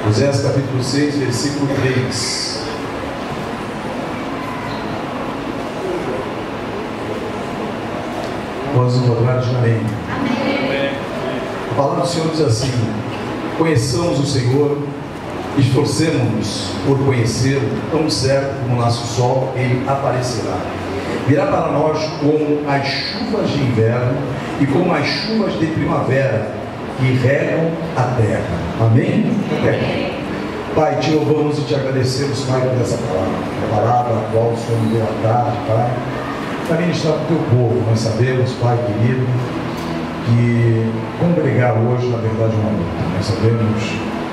Oséias capítulo 6, versículo 3. Vamos encontrar de amém. A palavra do Senhor diz assim: conheçamos o Senhor, esforcemos-nos por conhecê-lo, tão certo como nasce o sol, ele aparecerá. Virá para nós como as chuvas de inverno e como as chuvas de primavera que regam a terra. Amém? Amém. Pai, te louvamos e te agradecemos, Pai, por essa palavra, a palavra a qual o Senhor me deu à tarde, Pai, para ministrar para o teu povo. Nós sabemos, Pai querido, que congregar hoje, na verdade, é uma luta. Nós sabemos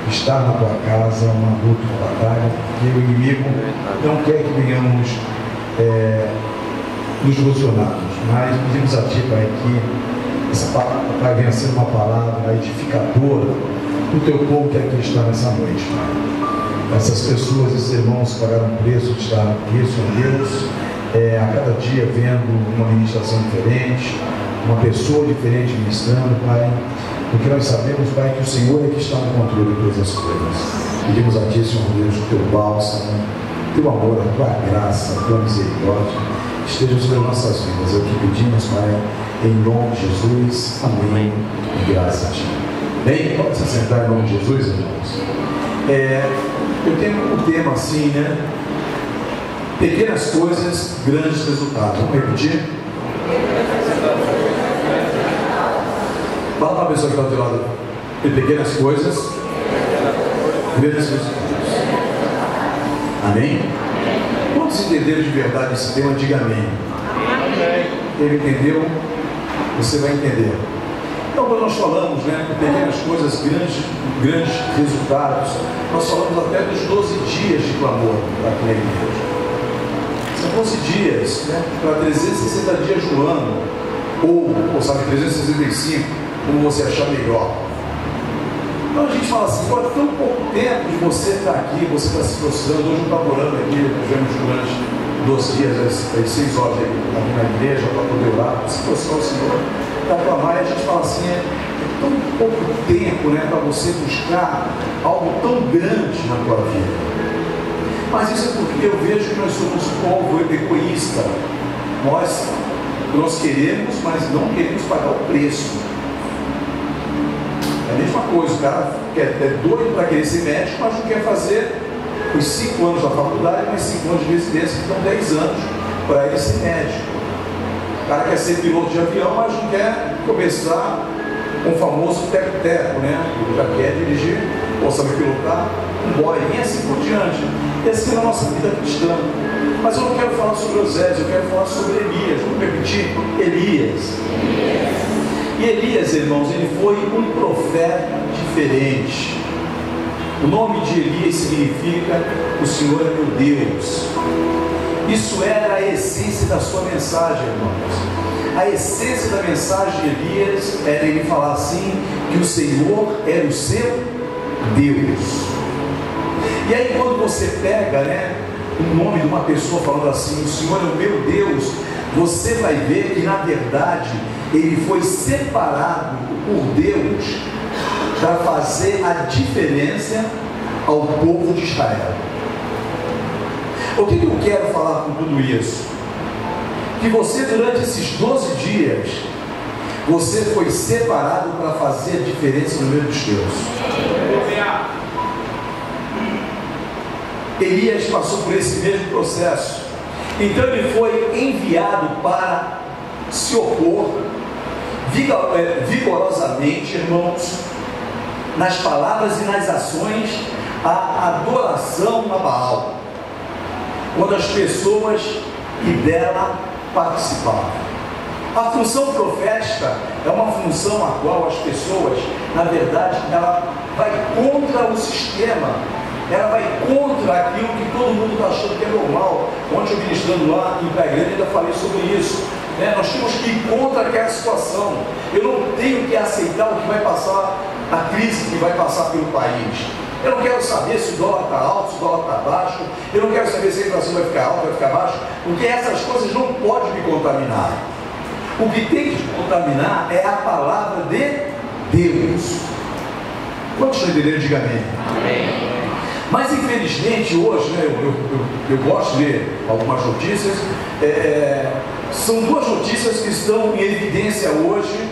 que estar na tua casa é uma luta, uma batalha, porque o inimigo não quer que venhamos nos ilusionarmos, mas pedimos a ti, Pai, que essa palavra, Pai, venha ser uma palavra edificadora do teu povo que aqui está nessa noite, Pai. Essas pessoas, esses irmãos que pagaram o preço de estar aqui, Senhor Deus, a cada dia vendo uma ministração diferente, uma pessoa diferente ministrando, Pai, porque nós sabemos, Pai, que o Senhor é que está no controle de todas as coisas. Pedimos a ti, Senhor Deus, o teu bálsamo, o teu amor, a tua graça, a tua misericórdia esteja sobre nossas vidas. É o que pedimos, Pai, em nome de Jesus. Amém. E graças a ti. Bem, pode se sentar em nome de Jesus, irmãos. Eu tenho um tema assim, né? Pequenas coisas, grandes resultados. Vamos repetir? Fala para a pessoa que está ao teu lado. Pequenas coisas, grandes resultados. Amém? Quantos entenderam de verdade esse tema? Diga amém. Ele entendeu? Você vai entender. Então, quando nós falamos, né, de pequenas coisas, grandes resultados, nós falamos até dos 12 dias de clamor aqui na igreja. São 12 dias, né, para 360 dias no ano, ou sabe, 365, como você achar melhor. Então a gente fala assim, pô, tão pouco tempo de você estar aqui, você está se prostrando. Hoje eu estava orando aqui, nós vemos durante 12 dias, às 6 horas aqui na igreja, para poder orar, se prostrar o Senhor, para clamar. E a gente fala assim, é tão pouco tempo, né, para você buscar algo tão grande na tua vida. Mas isso é porque eu vejo que nós somos um povo egoísta. Nós queremos, mas não queremos pagar o preço. É a mesma coisa, o cara é doido para querer ser médico, mas não quer fazer os 5 anos da faculdade, mas 5 anos de residência, que dão 10 anos para ele ser médico. O cara quer ser piloto de avião, mas não quer começar com o famoso teco-teco, né? Ele já quer dirigir, ou saber pilotar um Boeing, e assim por diante. E assim é a nossa vida cristã. Mas eu não quero falar sobre Oséias, eu quero falar sobre Elias. Vamos repetir? Elias. E Elias, irmãos, ele foi um profeta diferente. O nome de Elias significa o Senhor é meu Deus. Isso era a essência da sua mensagem, irmãos. A essência da mensagem de Elias era ele falar assim, que o Senhor era o seu Deus. E aí quando você pega, né, o nome de uma pessoa falando assim, o Senhor é o meu Deus, você vai ver que na verdade ele foi separado por Deus para fazer a diferença ao povo de Israel. O que eu quero falar com tudo isso? Que você, durante esses 12 dias, você foi separado para fazer a diferença no meio dos teus. Elias passou por esse mesmo processo. Então ele foi enviado para se opor vigorosamente, irmãos, nas palavras e nas ações, a adoração a Baal, quando as pessoas que dela participavam. A função profética é uma função a qual as pessoas, na verdade, ela vai contra o sistema, ela vai contra aquilo que todo mundo está achando que é normal. Ontem eu ministrando lá em Praia ainda falei sobre isso. Nós temos que ir contra aquela situação. Eu não tenho que aceitar o que vai passar, a crise que vai passar pelo país. Eu não quero saber se o dólar está alto, se o dólar está baixo. Eu não quero saber se a inflação vai ficar alta, vai ficar baixa, porque essas coisas não podem me contaminar. O que tem que te contaminar é a palavra de Deus. Quantos estão entendendo? Diga amém. Amém. Mas infelizmente hoje, né, eu gosto de ler algumas notícias, são duas notícias que estão em evidência hoje,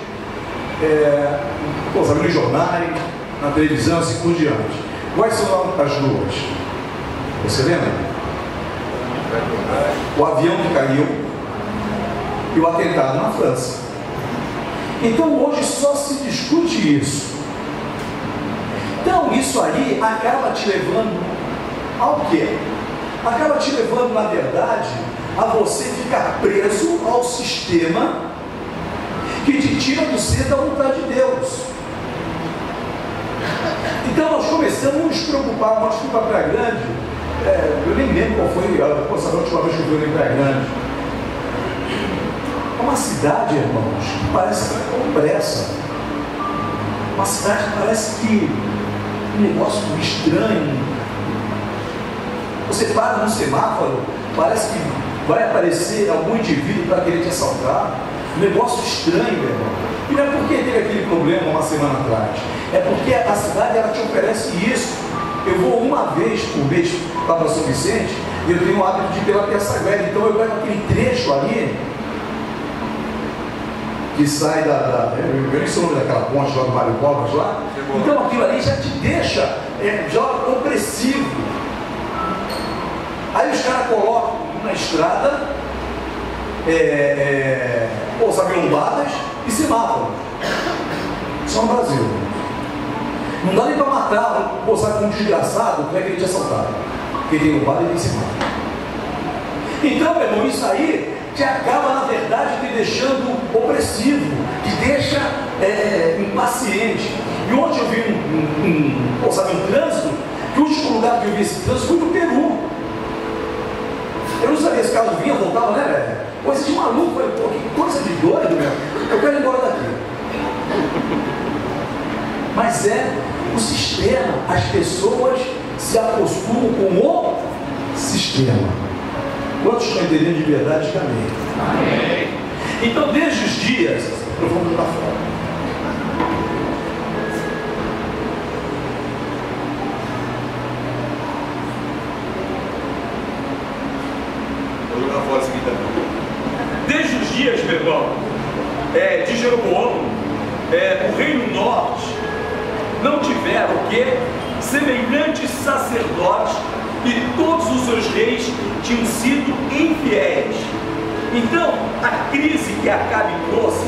sabe, nos jornais, na televisão, assim por diante. Quais são as duas? Você lembra? O avião que caiu e o atentado na França. Então hoje só se discute isso. Então isso aí acaba te levando ao quê? Acaba te levando, na verdade, a você ficar preso ao sistema que te tira do centro da vontade de Deus. Então nós começamos a nos preocupar. Nós fomos para Praia Grande, eu nem lembro qual foi a última vez que eu fui em Praia Grande. É uma cidade, irmãos, que parece opressa. Uma cidade que parece que um negócio estranho. Você para no semáforo, parece que vai aparecer algum indivíduo para querer te assaltar. Um negócio estranho, meu irmão. E não é porque teve aquele problema uma semana atrás. É porque a cidade, ela te oferece isso. Eu vou uma vez por mês para São Vicente e eu tenho o hábito de ir pela Piaça Velha. Então eu pego aquele trecho ali que sai eu nem sei o nome daquela ponte lá do Mário Covas lá. Então aquilo ali já te deixa já opressivo. Aí os caras colocam na estrada lombadas e semáforos. Só no Brasil. Não dá nem para matar, sabe, um desgraçado que vai querer te assaltar. Porque tem lombada e tem semáforo. Então, meu irmão, isso aí te acaba, na verdade, te deixando opressivo, te deixa impaciente. E ontem eu vi um trânsito, que o último lugar que eu vi esse trânsito foi no Peru. Eu não sabia se o carro vinha, voltava, né, velho? Coisa de maluco, falei, pô, que coisa de doido, meu. Eu quero ir embora daqui. Mas é o sistema, as pessoas se acostumam com o sistema. Quantos estão entendendo de verdade? Diga amém. Amém. Então, desde os dias, eu vou botar fora. Vou jogar fora isso aqui também. Desde os dias, meu irmão, de Jeroboão, o Reino Norte não tiveram o quê? Semelhantes sacerdotes, e todos os seus reis tinham sido infiéis. Então, a crise que Acabe trouxe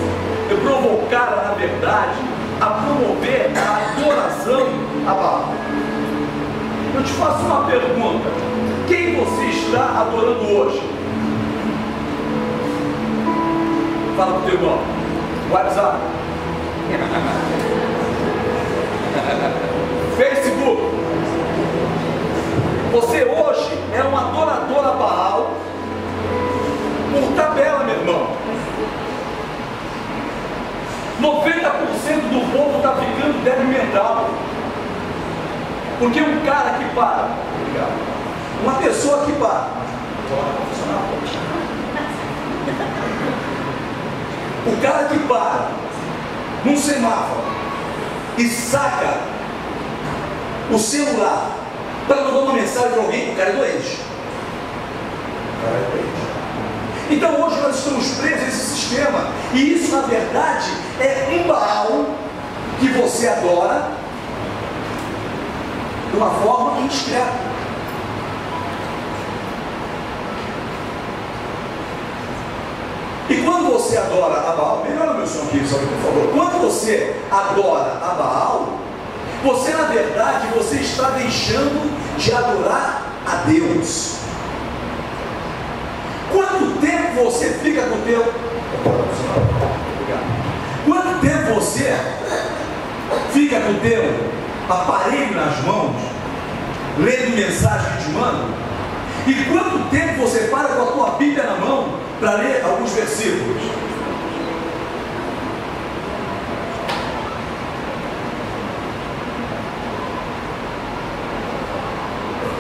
provocaram, na verdade, a promover a adoração a Baal. Eu te faço uma pergunta: quem você está adorando hoje? Fala pro teu irmão. WhatsApp. Facebook. Você hoje é um adorador a Baal por tabela, meu irmão. 90% do povo está ficando débil mental. Porque um cara que para, uma pessoa que para, o cara que para num semáforo e saca o celular para mandar uma mensagem para alguém, o cara é doente. Então hoje nós estamos presos a esse sistema, e isso na verdade é um Baal que você adora de uma forma indiscreta. E quando você adora a Baal, melhora o meu som aqui, só por favor. Quando você adora a Baal, você na verdade você está deixando de adorar a Deus. Quanto tempo você fica com o teu... Quanto tempo você fica com o teu aparelho nas mãos, lendo mensagem que te manda? E quanto tempo você para com a tua Bíblia na mão para ler alguns versículos?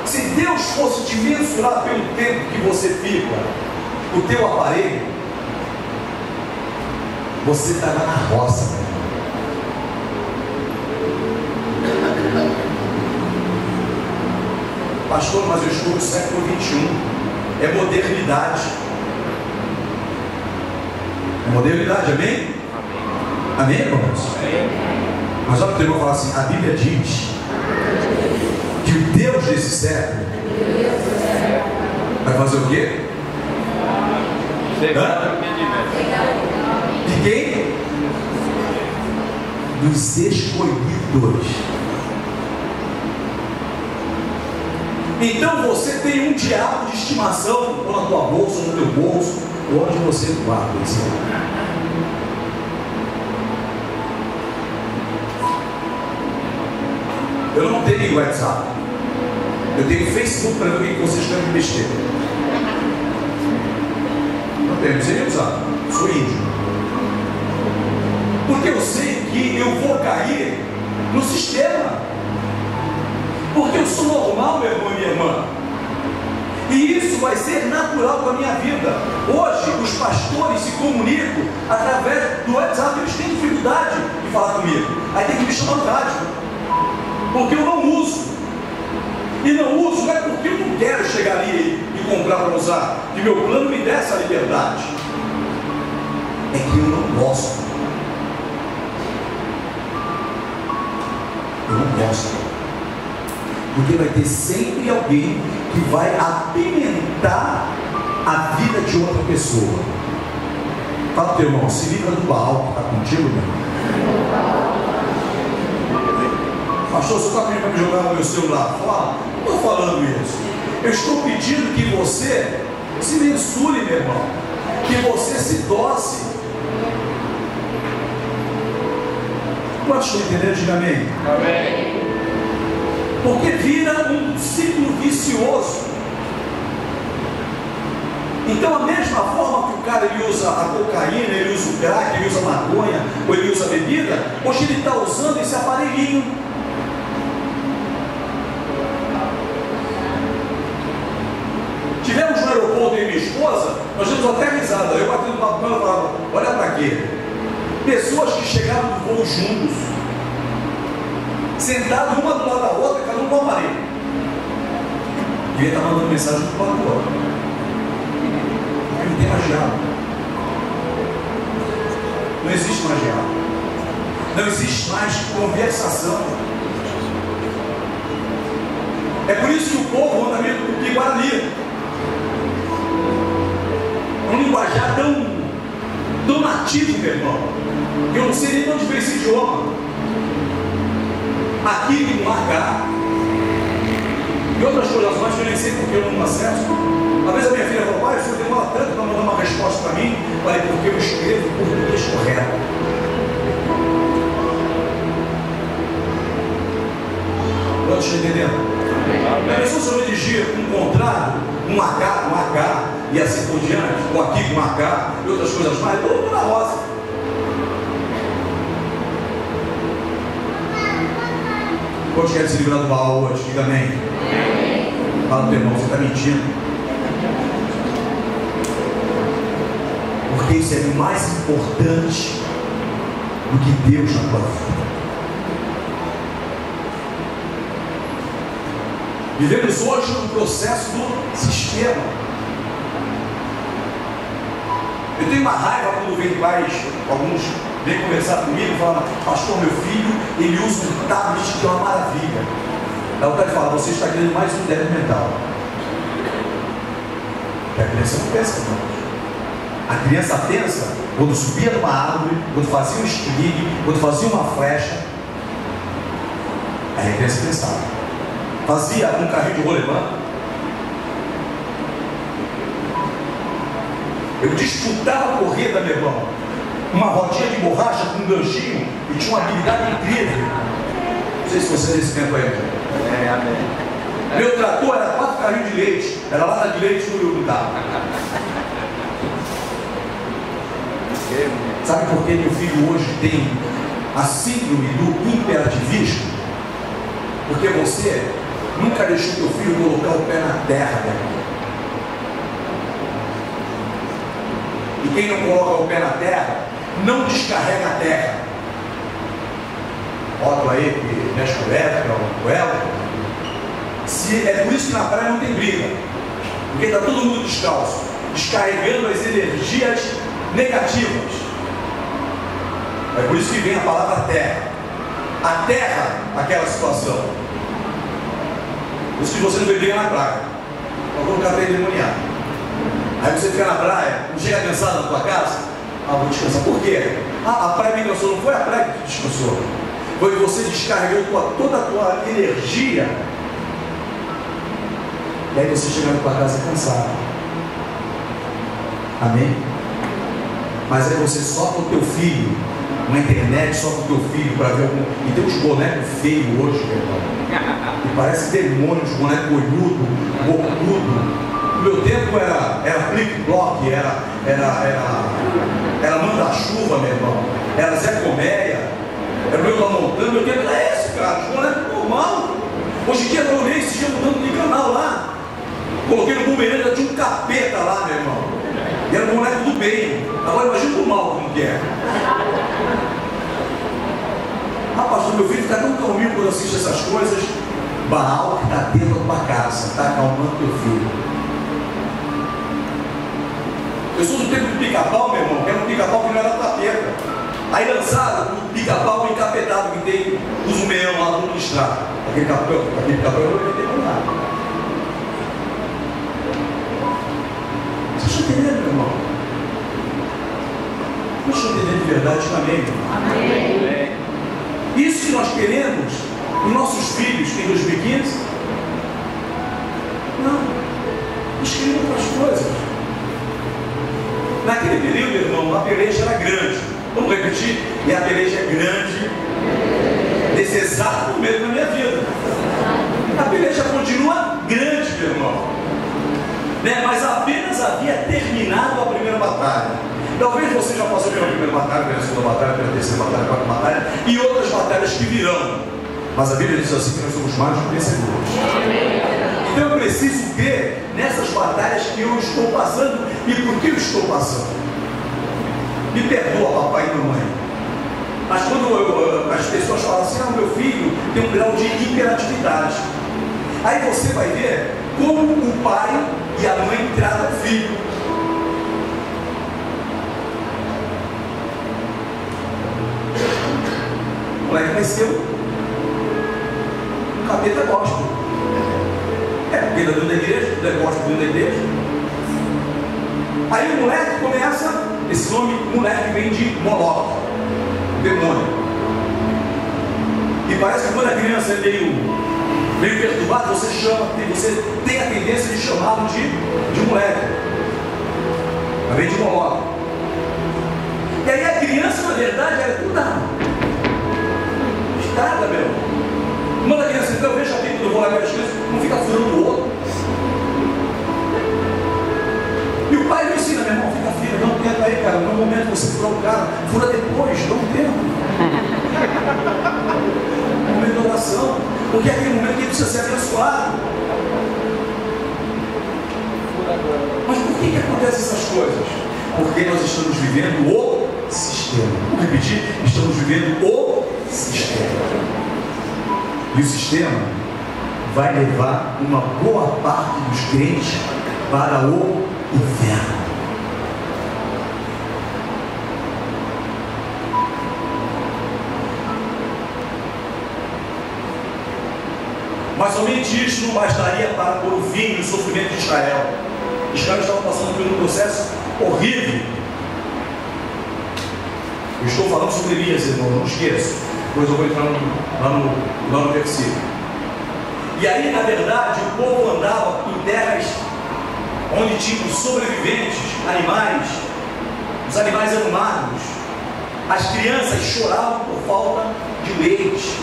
Se Deus fosse te mensurar pelo tempo que você fica o teu aparelho, você estava na roça. Pastor, mas eu estou no século XXI. É modernidade. É modernidade, amém? Amém, irmãos? Mas olha o que eu vou falar assim: a Bíblia diz que o Deus desse século vai fazer o quê? De quem? Dos escolhidos. Então você tem um diabo de estimação ou na tua bolsa, ou no teu bolso, ou onde você guarda esse. Eu não tenho WhatsApp. Eu tenho Facebook para ver o que vocês estão me besteira. Não tenho, não sei nem usar. Sou índio. Porque eu sei que eu vou cair no sistema. Porque eu sou normal, meu irmão e minha irmã. E isso vai ser natural para a minha vida. Hoje, os pastores se comunicam através do WhatsApp. Eles têm dificuldade de falar comigo. Aí tem que me chamar no rádio. Porque eu não uso. E não uso não é porque eu não quero chegar ali e comprar para usar. Que meu plano me dê essa liberdade. É que eu não gosto. Eu não gosto. Porque vai ter sempre alguém que vai apimentar a vida de outra pessoa. Fala para o teu irmão, se livra do Baal que está contigo, meu irmão. Pastor, você está pedindo para me jogar no meu celular fora? Não estou falando isso. Eu estou pedindo que você se mensure, meu irmão. Que você se doce. Quantos estão entendendo? Diga amém. Amém. Porque vira um ciclo vicioso. Então, a mesma forma que o cara ele usa a cocaína, ele usa o crack, ele usa a maconha, ou ele usa a bebida, hoje ele está usando esse aparelhinho. Tivemos no aeroporto e minha esposa, nós temos até risada. Eu batendo papo com ela e falava: olha para quê? Pessoas que chegaram do voo juntos, sentados uma do lado da outra, cada um com o aparelho. Devia estar mandando mensagem do lado do outro. Porque não tem mais diálogo. Não existe mais diálogo. Não existe mais conversação. É por isso que o povo anda meio do que Guarani. Um linguajar tão nativo, meu irmão. Eu não sei nem de onde veio esse idioma. Aqui com H e outras coisas mais que eu nem sei porque eu não acesso. Às vezes a minha filha falou: pai, o senhor demora tanto para mandar uma resposta para mim. Falei: porque eu escrevo o português correto. Quantos estão entendendo? A pessoa se eu dirigir um contrário, um H, e assim por diante, ou aqui com H e outras coisas mais, tudo na roça. Quantos querem se livrar do Baal hoje? Diga amém. Fala pro teu irmão, você está mentindo. Porque isso é mais importante do que Deus na tua vida. Vivemos hoje no processo do sistema. Eu tenho uma raiva quando vem pais, alguns vêm conversar comigo e falam: pastor, meu filho, ele usa um tablet que é uma maravilha. Aí o cara fala: você está querendo mais um débil mental. Porque a criança não pensa, não. A criança pensa quando subia numa árvore, quando fazia um estilingue, quando fazia uma flecha. Aí a criança pensava. Fazia um carrinho de rolemã. Eu disputava a corrida, meu irmão. Uma rodinha de borracha com um ganchinho e tinha uma habilidade incrível. Não sei se você é desse tempo aí. Amém. Meu trator era 4 carrinhos de leite. Era lá na de leite no Uruguai. Sabe por que meu filho hoje tem a síndrome do imperativismo? Porque você nunca deixou teu filho colocar o pé na terra, né? E quem não coloca o pé na terra, não descarrega a terra. Bota aí que mexe com elétrica, com ela. É por isso que na praia não tem briga, porque está todo mundo descalço, descarregando as energias negativas. É por isso que vem a palavra terra. A terra, aquela situação. Por isso que você não vê briga na praia, para colocar para endemoniar. Aí você fica na praia, não chega cansado na tua casa, vou descansar. Por quê? A praia me cansou, não foi a praia que te descansou. Foi que você descarregou toda a tua energia. E aí você chega na tua casa cansado. Amém? Mas aí você solta o teu filho na internet, solta o teu filho para ver algum. E tem uns bonecos feios hoje, meu irmão. E parece demônio, uns bonecos olhudos, bocudo. No meu tempo era plique-bloque, era manda-chuva, meu irmão. Era Zé Colmeia, era o meu da montanha. Meu tempo era esse, cara, os bonecos normal. Hoje em dia eu olhei esse dia mudando de canal lá. Coloquei no bumerangue, tinha um capeta lá, meu irmão. E era um boneco do bem. Agora imagina o mal como que é. Pastor, meu filho fica tão calminho quando assiste essas coisas. Baal que está dentro da tua casa, está acalmando teu filho. Eu sou do tempo do pica-pau, meu irmão, que era um pica-pau que não era tapeta. Aí lançaram o pica-pau encapetado que tem os meião lá no estrado. Aquele pica-pau eu não entendo nada. Você está entendendo, meu irmão? Você está entendendo de verdade? Amém. Amém. Isso que nós queremos os nossos filhos em 2015? Não. Nós queremos outras coisas. Naquele período, irmão, a peleja era grande. Vamos repetir? E a peleja é grande nesse exato momento da minha vida. A peleja continua grande, meu irmão. Né? Mas apenas havia terminado a primeira batalha. Talvez você já passou pela primeira batalha, pela segunda batalha, pela terceira batalha, pela quarta batalha e outras batalhas que virão. Mas a Bíblia diz assim que nós somos mais vencedores. Então eu preciso ver nessas batalhas que eu estou passando e por que eu estou passando. Me perdoa, papai e mamãe. Mas quando as pessoas falam assim, meu filho tem um grau de hiperatividade. Aí você vai ver como o pai e a mãe tratam o filho. O moleque nasceu um capeta gospel. Porque está dentro da igreja, tudo é gospel dentro da igreja. Aí o moleque começa, esse nome moleque vem de Moloque, demônio. E parece que quando a criança é meio perturbada, você tem a tendência de chamá-lo de moleque. Ela vem de Moloque. E aí a criança, na verdade, ela é toda estrada, meu. Manda a criança, então, veja bem quando eu vou lá ver as crianças, não fica furando o outro. E o pai me ensina, meu irmão, fica firme, não tenta aí, cara. No momento que você furar o cara, fura depois, dá um tempo. Um momento de oração, porque é aquele momento que ele precisa ser abençoado. Mas por que acontecem essas coisas? Porque nós estamos vivendo o sistema. Vou repetir, estamos vivendo o sistema. E o sistema vai levar uma boa parte dos crentes para o inferno. Mas somente isso não bastaria para pôr o fim no sofrimento de Israel. Israel estava passando por um processo horrível. Eu estou falando sobre Elias, irmão, não esqueça. Depois eu vou entrar lá no versículo. E aí, na verdade, o povo andava em terras onde tinham sobreviventes, animais. Os animais eram magros. As crianças choravam por falta de leite.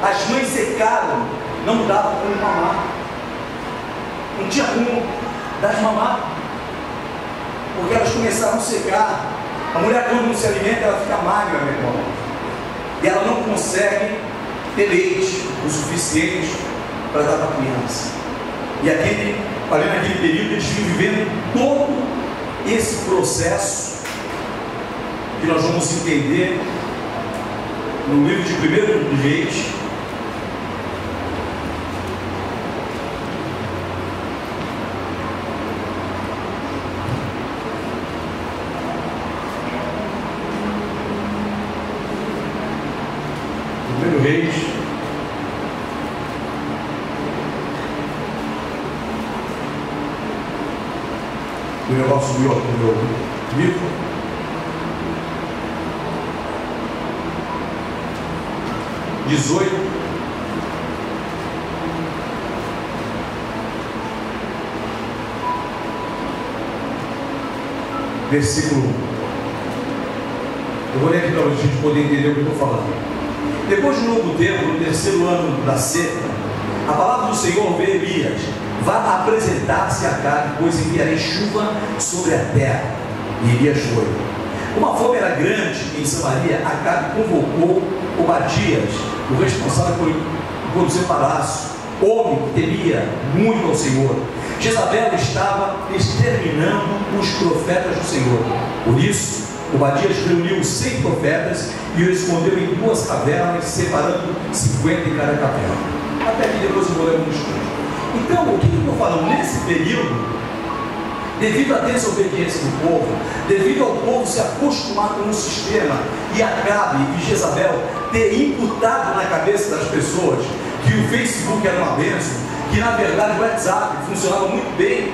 As mães secaram, não dava como mamar. Não tinha como dar de mamar. Porque elas começaram a secar. A mulher, quando não se alimenta, ela fica magra, meu irmão. E ela não consegue ter leite o suficiente para dar para a criança. E ali naquele período, eles vinham vivendo todo esse processo que nós vamos entender no livro de 1 Reis, O negócio subiu aqui no meu livro. Versículo 1. Eu vou ler aqui para a gente poder entender o que eu estou falando. Depois de um longo tempo, no terceiro ano da seca, a palavra do Senhor veio a Elias: vá apresentar-se a Acabe, pois enviarei chuva sobre a terra. E Elias foi. Uma fome era grande em Samaria. Acabe convocou Obadias, o responsável por conduzir o palácio, homem que temia muito ao Senhor. Jezabel estava exterminando os profetas do Senhor. Por isso, Obadias reuniu 100 profetas e os escondeu em 2 cavernas, separando 50 em cada caverna. Até que depois eu vou ler um estudo. Então, o que eu estou falando? Nesse período, devido à desobediência do povo, devido ao povo se acostumar com um sistema, e Acabe e Jezabel ter imputado na cabeça das pessoas que o Facebook era uma bênção, que na verdade o WhatsApp funcionava muito bem,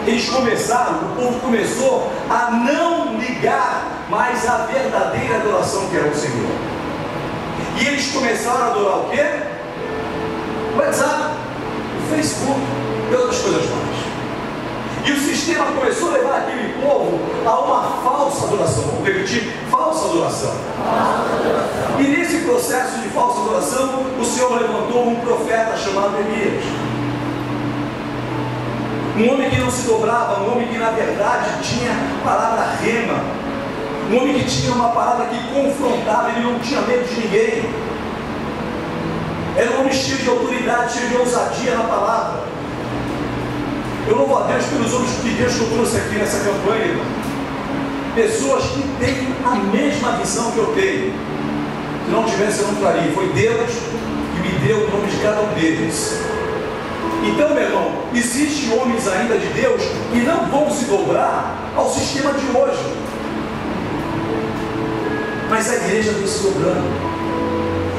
eles começaram, o povo começou a não ligar mais à verdadeira adoração que era o Senhor. E eles começaram a adorar o quê? O WhatsApp, o Facebook e outras coisas mais. E o sistema começou a levar aquele povo a uma falsa adoração. Vamos repetir: falsa adoração. E nesse processo de falsa adoração, o Senhor levantou um profeta chamado Elias. Um homem que não se dobrava, um homem que na verdade tinha palavra rema, um homem que tinha uma palavra que confrontava, ele não tinha medo de ninguém. Era um homem cheio de autoridade, cheio de ousadia na palavra. Eu louvo a Deus pelos homens que Deus trouxe aqui nessa campanha, irmão. Pessoas que têm a mesma visão que eu tenho. Se não tivesse, eu não faria. Foi Deus que me deu o nome de cada um deles. Então, meu irmão, existem homens ainda de Deus que não vão se dobrar ao sistema de hoje. Mas a igreja vem se dobrando.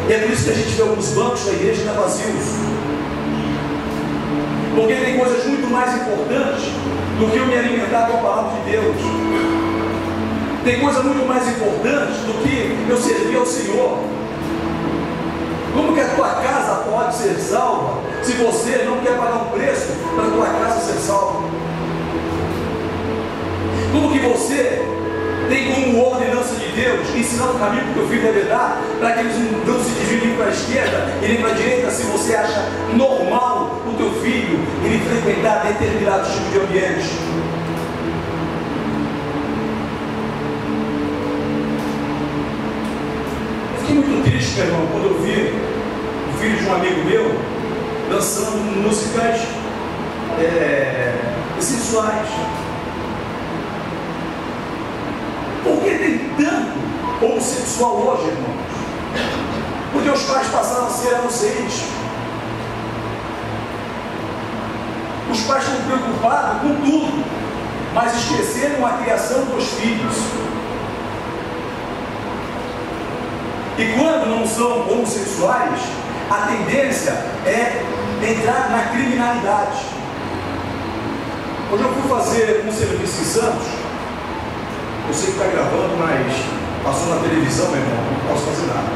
E é por isso que a gente vê alguns bancos da igreja ainda vazios. Porque tem coisas muito mais importantes do que eu me alimentar com a palavra de Deus. Tem coisa muito mais importante do que eu servir ao Senhor. Como que a tua casa pode ser salva se você não quer pagar um preço para a tua casa ser salva? Como que você tem como ordenança de Deus ensinar o caminho que o teu filho deve dar, para que eles não se desviem para a esquerda e nem para a direita, se você acha normal o teu filho ele frequentar determinado tipo de ambiente? Eu fiquei muito triste, meu irmão, quando eu vi o filho de um amigo meu dançando músicas sensuais. Por que tem tanto homossexual hoje, irmãos? Porque os pais passaram a ser inocentes. Os pais estão preocupados com tudo, mas esqueceram a criação dos filhos. E quando não são homossexuais, a tendência é entrar na criminalidade. Hoje eu fui fazer um serviço em Santos. Eu sei que está gravando, mas passou na televisão, meu irmão, não posso fazer nada.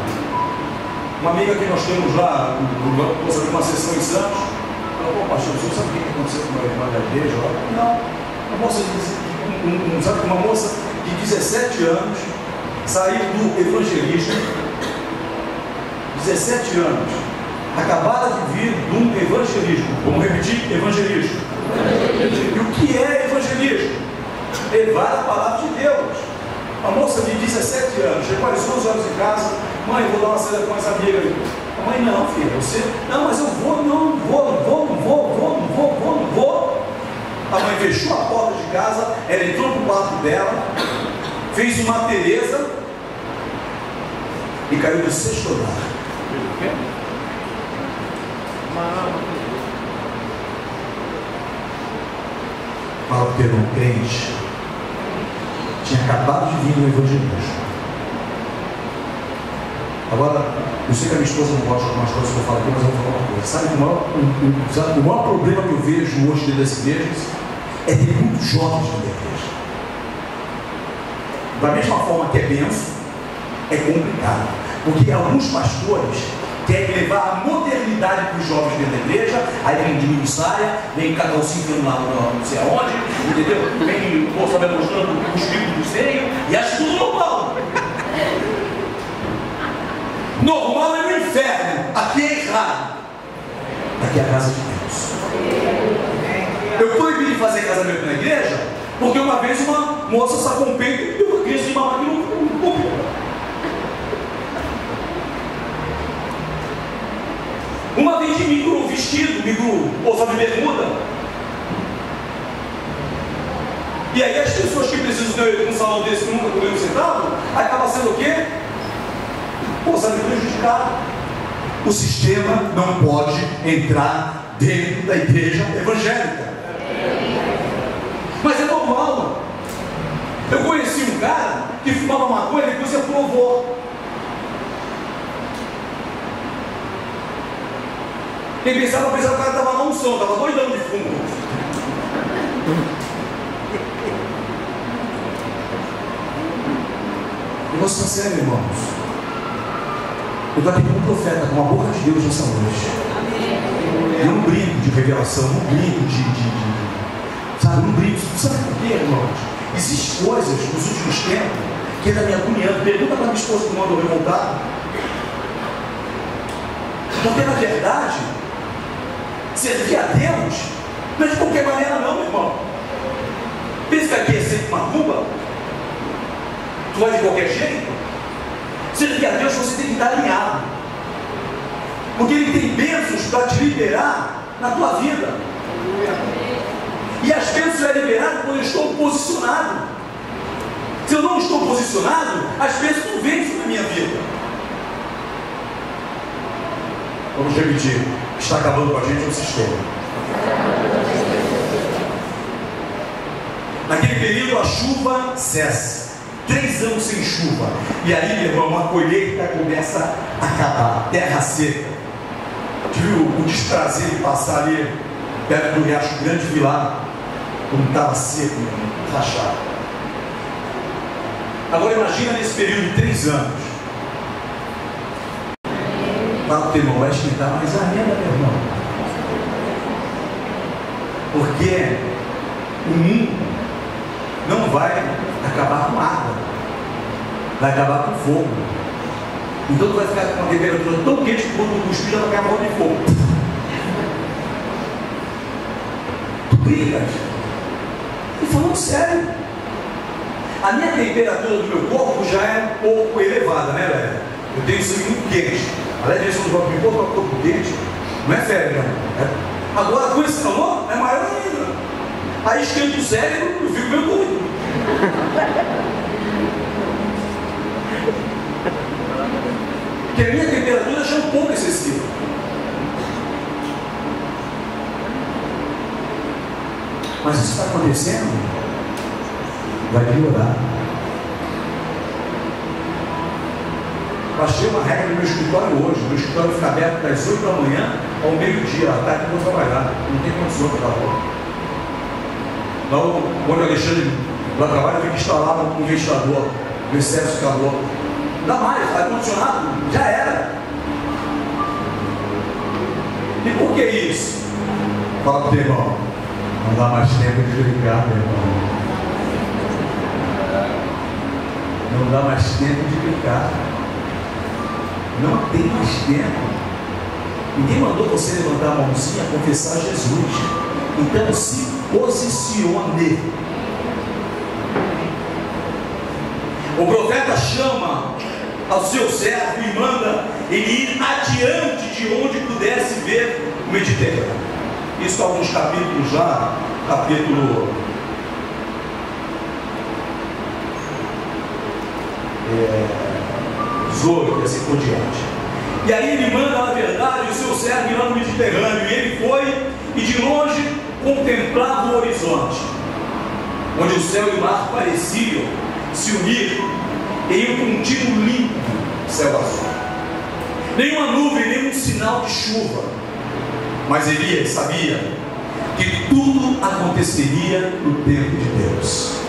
Uma amiga que nós temos lá, vamos fazer uma sessão em Santos, falou: pô, pastor, você sabe o que aconteceu com uma irmã da igreja? Não. Uma moça de 17 anos saiu do evangelismo. 17 anos, acabada de vir de um evangelismo. Vamos repetir: evangelismo. E o que é evangelismo? Levar a palavra de Deus. Uma moça de 17 anos, chegou às 11 horas em casa: mãe, vou dar uma saída com as amigas. A mãe: não, filha, você, não, mas eu vou, não vou. A mãe fechou a porta de casa, ela entrou no quarto dela, fez uma Teresa e caiu do 6º andar. Para o termo crente, tinha acabado de vir no evangelismo. Agora, eu sei que a minha esposa não gosta de algumas coisas que eu falo aqui, mas eu vou falar uma coisa. Sabe o maior problema que eu vejo hoje dentro das igrejas é ter muitos jovens na igreja. Da mesma forma que é benção, é complicado, porque alguns pastores querem levar a modernidade para os jovens dentro da igreja, aí vem de mini saia, vem calcinha lá não sei aonde, entendeu? Vem, vou saber, mostrando os picos do seio, e acha tudo normal. Normal é no inferno, aqui é errado. Aqui é a casa de Deus. Eu proibi de fazer casamento na igreja, porque uma vez uma moça sacou um peito e uma criança de mamar aqui no peito. Uma vez de micro vestido, ou só de bermuda. E aí as pessoas que precisam de um salão desse que nunca comeram um centavo, acaba sendo o quê? Pô, sabe, prejudicado. O sistema não pode entrar dentro da igreja evangélica. Mas é normal, mano. Eu conheci um cara que fumava maconha e depois ia pro louvor. Quem pensava que o cara estava na unção, estava 2 anos de fumo. Negócio está sério, irmãos. Eu estou aqui como profeta, com a boca de Deus nessa noite. Eu não brinco de revelação, não brinco sabe, não brinco. Sabe por quê, irmãos? Existem coisas nos últimos tempos que ainda me agoniando. Pergunta para minha esposa que mandou eu voltar. Porque na verdade, servir a Deus não é de qualquer maneira não, meu irmão. Pensa que aqui é sempre uma rumba? Tu vai de qualquer jeito? Servir a Deus você tem que estar alinhado, porque Ele tem bênçãos para te liberar na tua vida. E as bênçãos é liberado quando eu estou posicionado. Se eu não estou posicionado, as bênçãos não vêm sobre a minha vida. Vamos repetir. Está acabando com a gente o sistema. Naquele período a chuva cessa. 3 anos sem chuva. E aí, meu irmão, a colheita começa a acabar. Terra seca. Tive o desprazer de passar ali perto do Riacho Grande Vilar, como estava seco, meu irmão, rachado. Agora imagina nesse período de 3 anos. Fala para o teu irmão, vai esquentar mais a renda, meu irmão. Porque o mundo não vai acabar com água, vai acabar com fogo. Então tu vai ficar com uma temperatura tão quente que quando tu cuspir já vai acabar de fogo. Tu brigas. E falando sério, a minha temperatura do meu corpo já é um pouco elevada, né, velho? Eu tenho sangue muito quente. Aliás, a gente não vai me pôr para o corpo quente. Não é férias, né? Agora com esse calor é maior ainda. Aí esquenta o cérebro e eu fico meio doido. Porque a minha temperatura já é um pouco excessiva. Mas isso está acontecendo, vai piorar. Baixei uma regra no meu escritório hoje. Meu escritório fica aberto das 8 da manhã ao meio-dia. À tarde eu vou trabalhar. Não tem condição para trabalhar. Então, quando o Alexandre lá trabalha, fica instalado um ventilador, um excesso de calor. Não dá mais, ar-condicionado já era. E por que isso? Fala para o teu irmão, não dá mais tempo de brincar, meu irmão. Não dá mais tempo de brincar. Não tem mais tempo. Ninguém mandou você levantar a mãozinha e confessar Jesus. Então se posicione. O profeta chama ao seu servo e manda ele ir adiante de onde pudesse ver o Mediterrâneo. Isso há alguns capítulos já, capítulo 18, assim por diante. E aí ele manda, na verdade, o seu servo ir lá no Mediterrâneo. E ele foi e de longe contemplava o horizonte, onde o céu e o mar pareciam se unir em um contínuo limpo céu azul. Nenhuma nuvem, nenhum sinal de chuva. Mas Elias sabia que tudo aconteceria no tempo de Deus.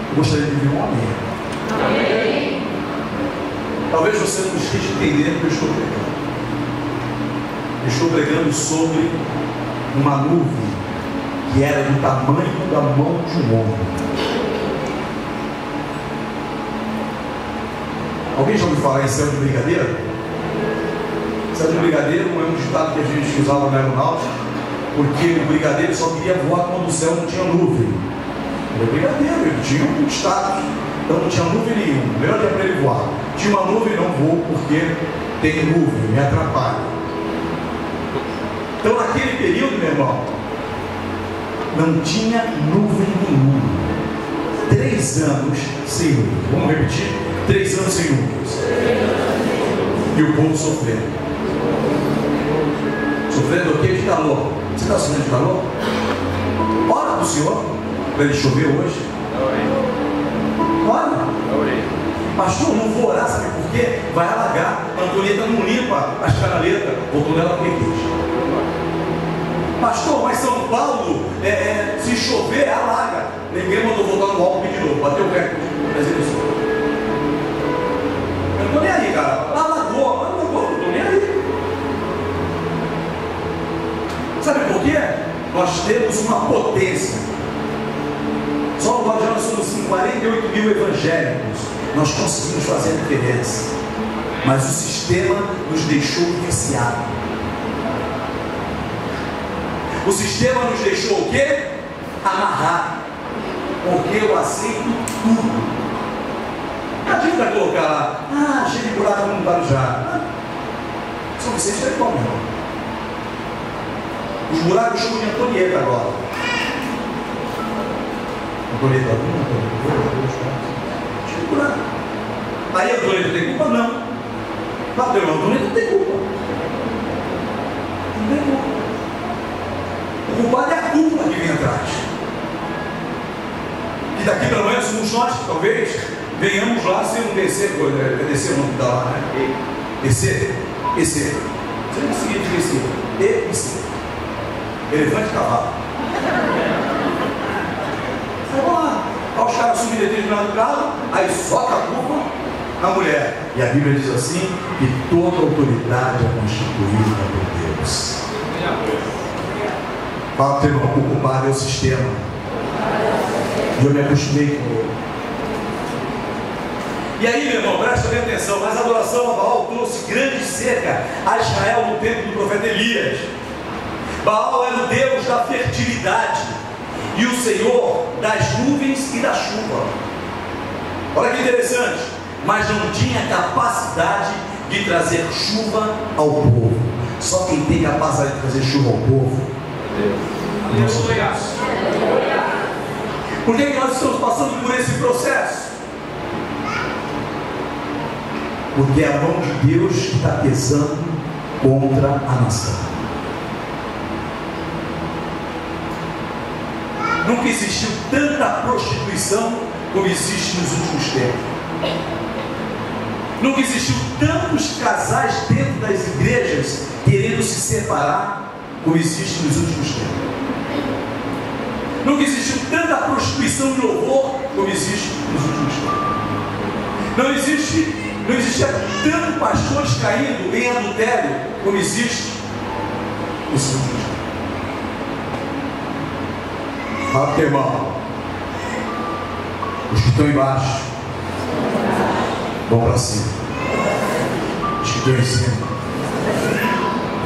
Eu gostaria de ouvir um amém. Amém. Talvez você não esteja entendendo o que eu estou pregando. Eu estou pregando sobre uma nuvem que era do tamanho da mão de um homem. Alguém já ouviu falar em céu de brigadeiro? Céu de brigadeiro é um ditado que a gente usava na aeronáutica, porque o brigadeiro só queria voar quando o céu não tinha nuvem. Ele é brigadeiro, ele tinha um status, então não tinha nuvem nenhuma, melhor dia para ele voar. Tinha uma nuvem, não vou porque tem nuvem, me atrapalha. Então naquele período, meu irmão, não tinha nuvem nenhuma. 3 anos sem nuvem. Vamos repetir? 3 anos sem nuvens. E o povo sofrendo. Sofrendo o quê? De calor. Você está sofrendo de calor? Ora para o Senhor, para ele chover hoje. Ora. Pastor, não vou orar, sabe por quê? Vai alagar. A Antonieta não limpa as canaletas, botou nela com igreja. Pastor, mas São Paulo, se chover, alaga. Ninguém mandou voltar no álcool de novo, bateu o recorde. Mas ele só. Eu não estou nem aí, cara. Alagou, mas não estou nem aí. Sabe por quê? Nós temos uma potência. Só no Guarujá nós somos 48 mil evangélicos. Nós conseguimos fazer a diferença. Mas o sistema nos deixou viciados. O sistema nos deixou o quê? Amarrar. Porque eu aceito tudo. Não adianta colocar lá, cheio de buraco no Guarujá. Só vocês têm como, irmão. Os buracos chamam de Antonieta agora. Antonieta 1, Antonieta 2, cheio de buraco. Aí a Antonieta tem culpa? Não. Bateu, a Antonieta tem culpa. Não tem culpa. O culpado é a culpa que vem atrás. E daqui pela manhã somos nós que talvez venhamos lá sem um descer, descer o nome da lá, né? Descer. Você não conseguia descer. Descer. Elefante e cavalo. Vamos lá. Olha os caras submetendo do carro, aí soca a culpa na mulher. E a Bíblia diz assim: que toda autoridade é constituída por Deus. Fala que o culpado é o sistema. E eu me acostumei com ele. E aí, meu irmão, presta bem atenção. Mas a adoração a Baal trouxe grande seca a Israel no tempo do profeta Elias. Baal era o Deus da fertilidade e o Senhor das nuvens e da chuva. Olha que interessante. Mas não tinha capacidade de trazer chuva ao povo. Só quem tem capacidade de trazer chuva ao povo, Deus. Por que nós estamos passando por esse processo? Porque é a mão de Deus que está pesando contra a nação. Nunca existiu tanta prostituição como existe nos últimos tempos. Nunca existiu tantos casais dentro das igrejas querendo se separar como existe nos últimos tempos. Nunca existiu tanta prostituição de louvor como existe nos últimos tempos. Não existia tanto pastores caindo em adultério como existe nos últimos tempos. Fala para o irmão. Os que estão embaixo vão para cima. Os que estão em cima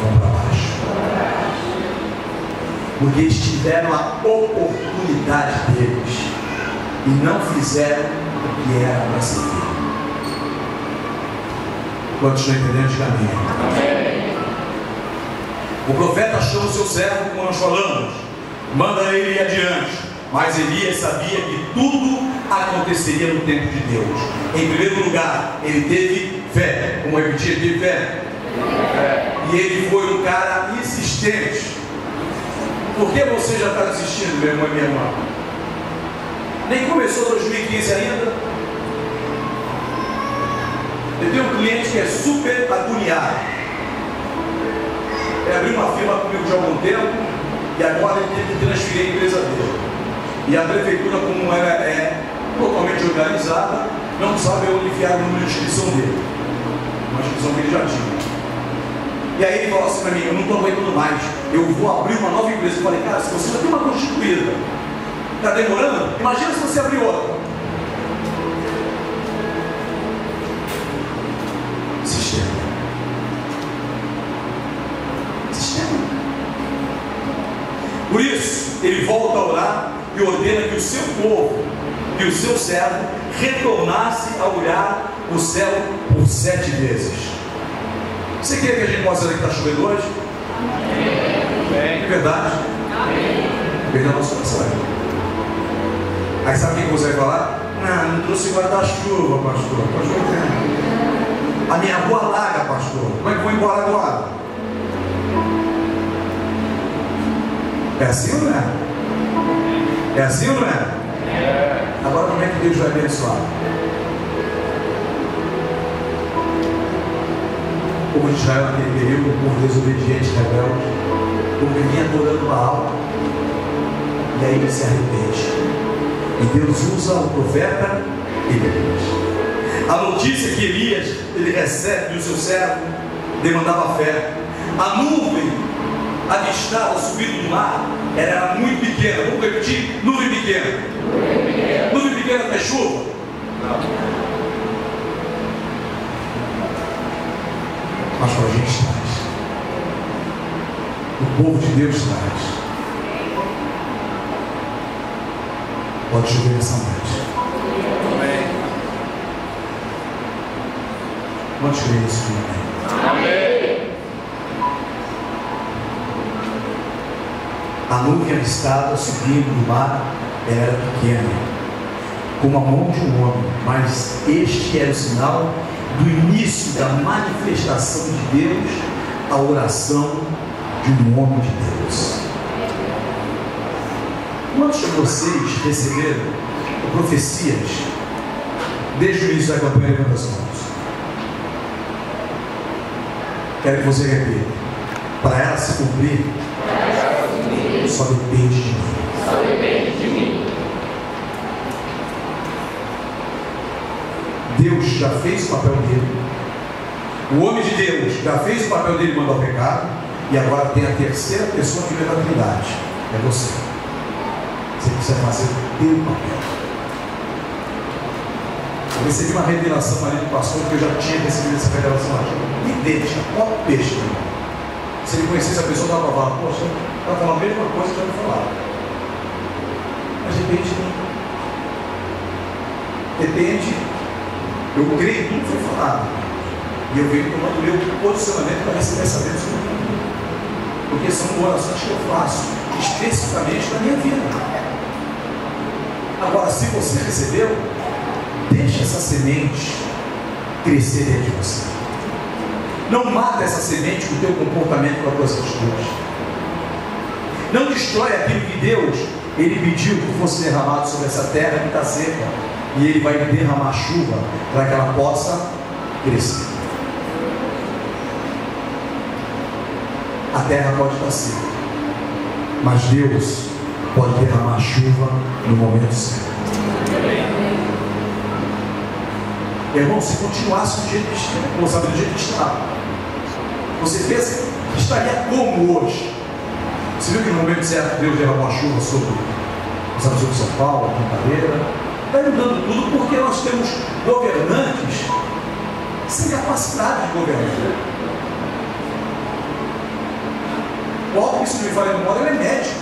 vão para baixo. Porque eles tiveram a oportunidade deles e não fizeram o que era para ser feito. Quantos estão entendendo? Diga amém. O profeta chama o seu servo, como nós falamos, manda ele ir adiante. Mas Elias sabia que tudo aconteceria no tempo de Deus. Em primeiro lugar, ele teve fé. Como repetir, ele teve fé. E ele foi um cara insistente. Por que você já está desistindo, meu irmão e minha irmã? Nem começou 2015 ainda. Eu tenho um cliente que é super agoniado. Ele abriu uma firma comigo de algum tempo. e agora ele teve que transferir a empresa dele. E a prefeitura, como ela é totalmente organizada, não sabe onde enfiar o número de inscrição dele, uma inscrição que ele já tinha. E aí ele falou assim para mim: eu não estou aguentando mais, eu vou abrir uma nova empresa. Eu falei: cara, se você já tem uma constituída, está demorando, imagina se você abrir outra. Sistema. Por isso, ele volta a orar e ordena que o seu povo e o seu servo retornasse a olhar o céu por 7 vezes. Você quer que a gente possa dizer que está chovendo hoje? Amém. É verdade? Amém. Perdão, nosso coração. Aí sabe o que você vai falar? Não trouxe guarda-chuva, pastor. A minha rua alaga, pastor. Como é que eu vou embora agora? É assim ou não é? É assim ou não é? Agora como é que Deus vai abençoar? O povo de Israel naquele período, um povo desobediente, rebelde, o povo vinha adorando Baal, e aí ele se arrepende. E Deus usa o profeta Elias. A notícia que Elias ele recebe do seu servo demandava fé. A nuvem avistada subindo do mar era muito pequena. Vamos repetir: nuvem pequena. Nuvem pequena não é chuva? Não. Mas para a gente traz. O povo de Deus traz. Pode chover nessa noite. Amém. Quantos creem nisso? Amém. A nuvem avistada subindo do mar era pequena, como a mão de um homem, mas este era o sinal do início da manifestação de Deus, a oração de um homem de Deus. Quantos de vocês receberam profecias desde o início da campanha Levanta as Mãos? Quero que você repita: para ela se cumprir, só depende de mim. Só depende de mim. Deus já fez o papel dele. O homem de Deus já fez o papel dele, mandou o pecado. E agora tem a terceira pessoa que veio da Trindade. É você. Você precisa fazer o teu papel. Eu recebi uma revelação ali do pastor, que eu já tinha recebido essa revelação aqui. Idêntica, ó peixe. Se ele conhecesse a pessoa, dava para falar: poxa, ela falou a mesma coisa que eu me falava. Mas depende de mim. Depende. Eu creio em tudo que foi falado. E eu venho tomando o meu posicionamento para receber essa bênção. Porque são orações que eu faço especificamente na minha vida. Agora, se você recebeu, deixa essa semente crescer dentro de você. Não mata essa semente com o teu comportamento, com as tuas atitudes. Não destrói aquilo que Deus ele pediu que fosse derramado sobre essa terra que está seca. E Ele vai derramar chuva para que ela possa crescer. A terra pode estar seca, mas Deus pode derramar chuva no momento certo. Irmão, se continuasse do jeito que está, do jeito que está, você pensa que estaria como hoje? Você viu que no momento certo Deus derramou a chuva sobre São Paulo, Cantareira? Está mudando tudo porque nós temos governantes sem capacidade de governar. O Alto, que se me fala no modo, ele é médico.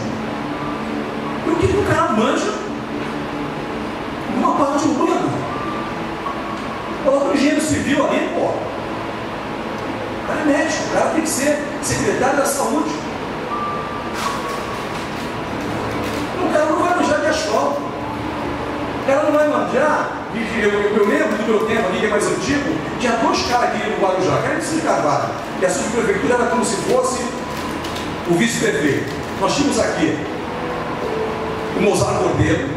E o que o cara manja numa parte urbana? Coloca o engenheiro civil ali, pô. O cara é médico, o cara tem que ser secretário da saúde. O cara não vai manjar de asfalto. O cara não vai manjar. Eu lembro do meu tempo ali, que é mais antigo, tinha 2 caras aqui no Guarujá, que era de Carvalho. E a subprefeitura era como se fosse o vice-prefeito. Nós tínhamos aqui o Mozart Cordeiro,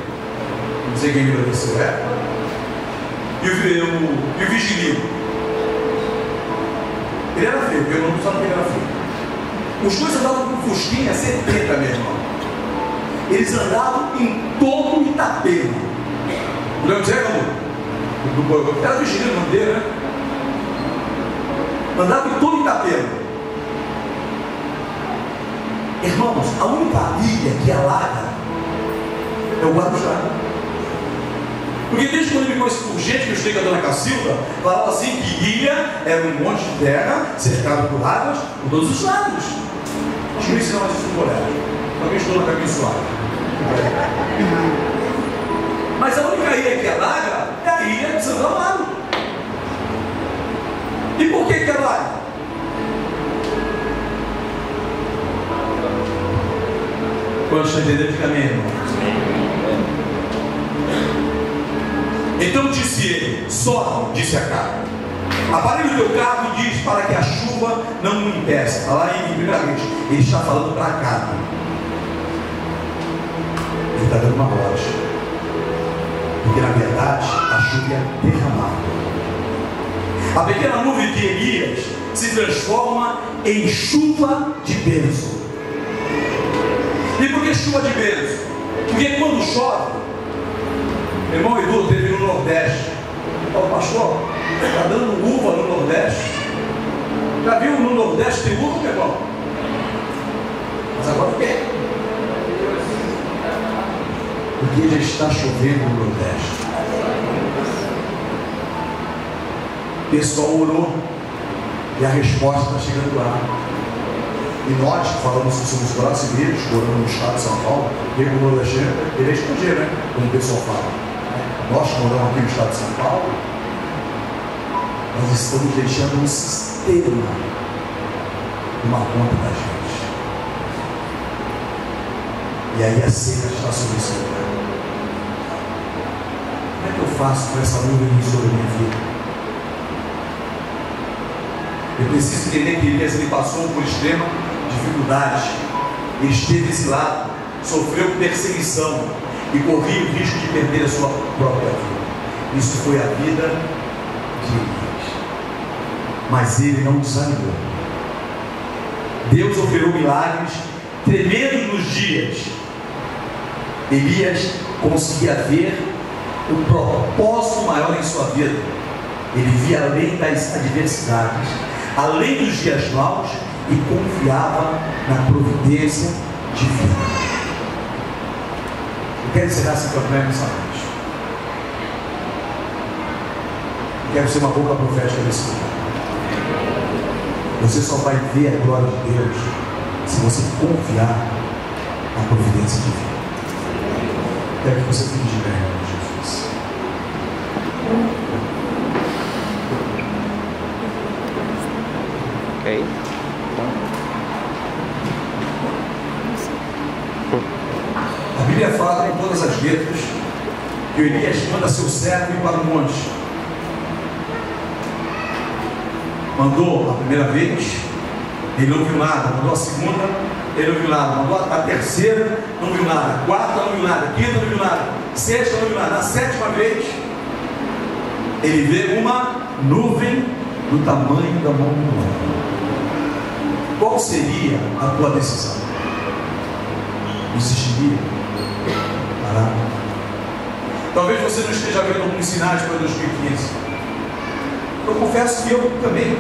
não sei quem me agradeceu, e o Vigilino. Ele era feio, eu não sabia que ele era feio. Os dois andavam com Fusquinha 70, meu irmão. Eles andavam em todo o Itapema. Lembra dizer, amor? Era do Virgílio, não dele, né? Andava em todo o Itapema. Irmãos, a única ilha que alaga é o Guarujá. Porque desde quando eu me conheço por gente que eu estudei com a dona Cacilda, falava assim que ilha era um monte de terra cercado por águas por todos os lados. Acho que não ensina mais isso no colégio. Também estou na caminho suave. Mas a única ilha que alaga é a ilha de Santo Amaro. E por que alaga? Quando está entendendo, fica meio, irmão. Então disse ele: sobe, disse a carga, aparelha o teu carro e diz para que a chuva não me impeça. Está lá em Bíblia, ele está falando para a carga. Ele está dando uma rocha, porque na verdade a chuva é derramada. A pequena nuvem de Elias se transforma em chuva de bênção. E por que chuva de bênção? Porque quando chove, meu irmão Edu teve no Nordeste. Ó, pastor, está dando uva no Nordeste. Já viu no Nordeste tem uva, meu irmão? Mas agora o quê? Porque já está chovendo no Nordeste. O pessoal orou e a resposta está chegando lá. E nós que falamos que somos brasileiros, morando no estado de São Paulo, e o nordestino, ele é estrangeiro, né? Como o pessoal fala. Nós que moramos aqui no estado de São Paulo, nós estamos deixando um sistema numa conta da gente. E aí a seca está sobre esse lugar. Como é que eu faço com essa nuvem sobre a minha vida? Eu preciso entender que Elias ele passou por extrema dificuldade, ele esteve exilado, sofreu perseguição e corria o risco de perder a sua própria vida. Isso foi a vida de Elias. Mas ele não desanimou. Deus operou milagres tremendos nos dias. Elias conseguia ver o propósito maior em sua vida. Ele via além das adversidades, além dos dias maus, e confiava na providência divina. Eu quero encerrar esse campanha nessa noite. Eu quero ser uma boca profética nesse lugar. Você só vai ver a glória de Deus se você confiar na providência divina. Quero que você fique de pé, em nome de Jesus. Ok. A Bíblia fala em todas as letras que Elias manda seu servo ir para o monte. Mandou a primeira vez, ele não viu nada. Mandou a segunda, ele não viu nada. Mandou a terceira, não viu nada. A quarta, não viu nada. A quinta, não viu nada. A sexta, não viu nada. Na sétima vez, ele vê uma nuvem do tamanho da mão do homem. Qual seria a tua decisão? Insistiria? Parar? Talvez você não esteja vendo alguns sinais para 2015. Eu confesso que eu também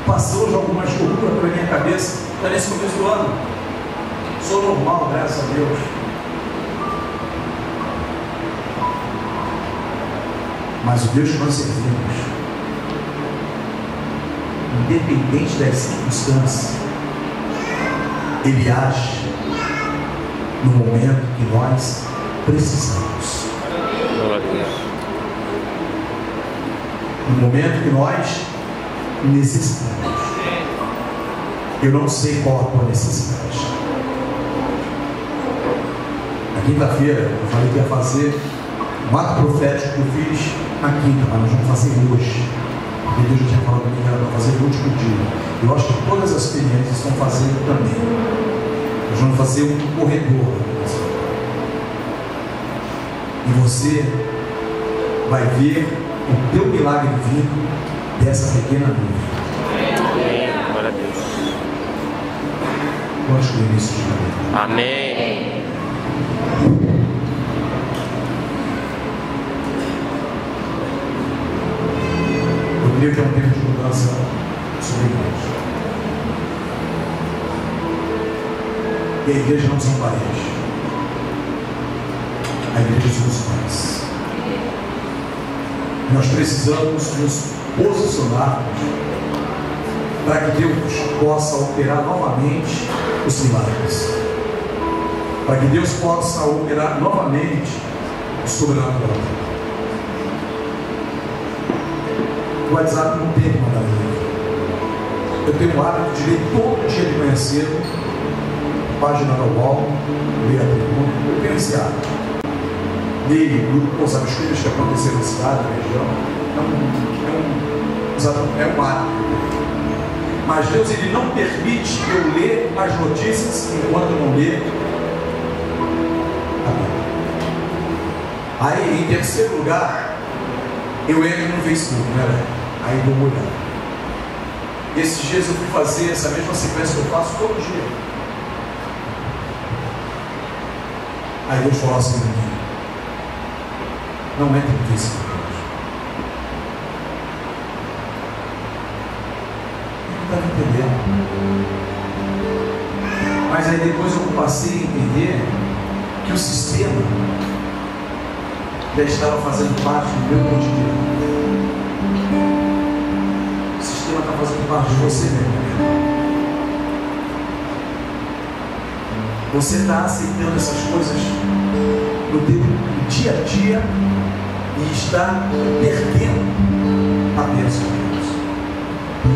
passou já algumas loucuras pela minha cabeça até nesse começo do ano. Sou normal, graças a Deus. Mas o Deus que nós servimos, independente das circunstâncias, Ele age no momento que nós precisamos. No momento que nós necessitamos. Eu não sei qual a tua necessidade. Na quinta-feira eu falei que ia fazer um ato profético que eu fiz na quinta, mas nós vamos fazer hoje. Porque Deus já tinha falado comigo que era para fazer no último dia. Eu acho que todas as experiências estão fazendo também. Nós vamos fazer um corredor. E você vai ver o teu milagre vindo dessa pequena nuvem. Glória a Deus. quantos que o início de vida. Amém. Eu creio que é um tempo de mudança sobre a igreja. E a igreja não são paredes. A igreja são os pais. Nós precisamos nos posicionarmos para que Deus possa operar novamente os milagres. Para que Deus possa operar novamente o sobrenatural. O WhatsApp não tem uma galera. Eu tenho o hábito de ler todo dia de manhã cedo, página da UOL, ler a tribuna. Eu tenho esse hábito. Leio o grupo, sabe, os crimes que aconteceram na cidade, na região. É um hábito. Mas Deus, Ele não permite que eu leia as notícias enquanto eu não leio a Bíblia. Aí, em terceiro lugar, eu entro no Facebook, né? Aí dou uma olhada. Esses dias eu fui fazer essa mesma sequência que eu faço todo dia. Aí Deus falou assim: não entra no Facebook. Não estava entendendo. Mas aí depois eu passei a entender que o sistema já estava fazendo parte do meu cotidiano. O sistema está fazendo parte de você mesmo. Você está aceitando essas coisas no teu dia a dia e está perdendo a bênção de Deus.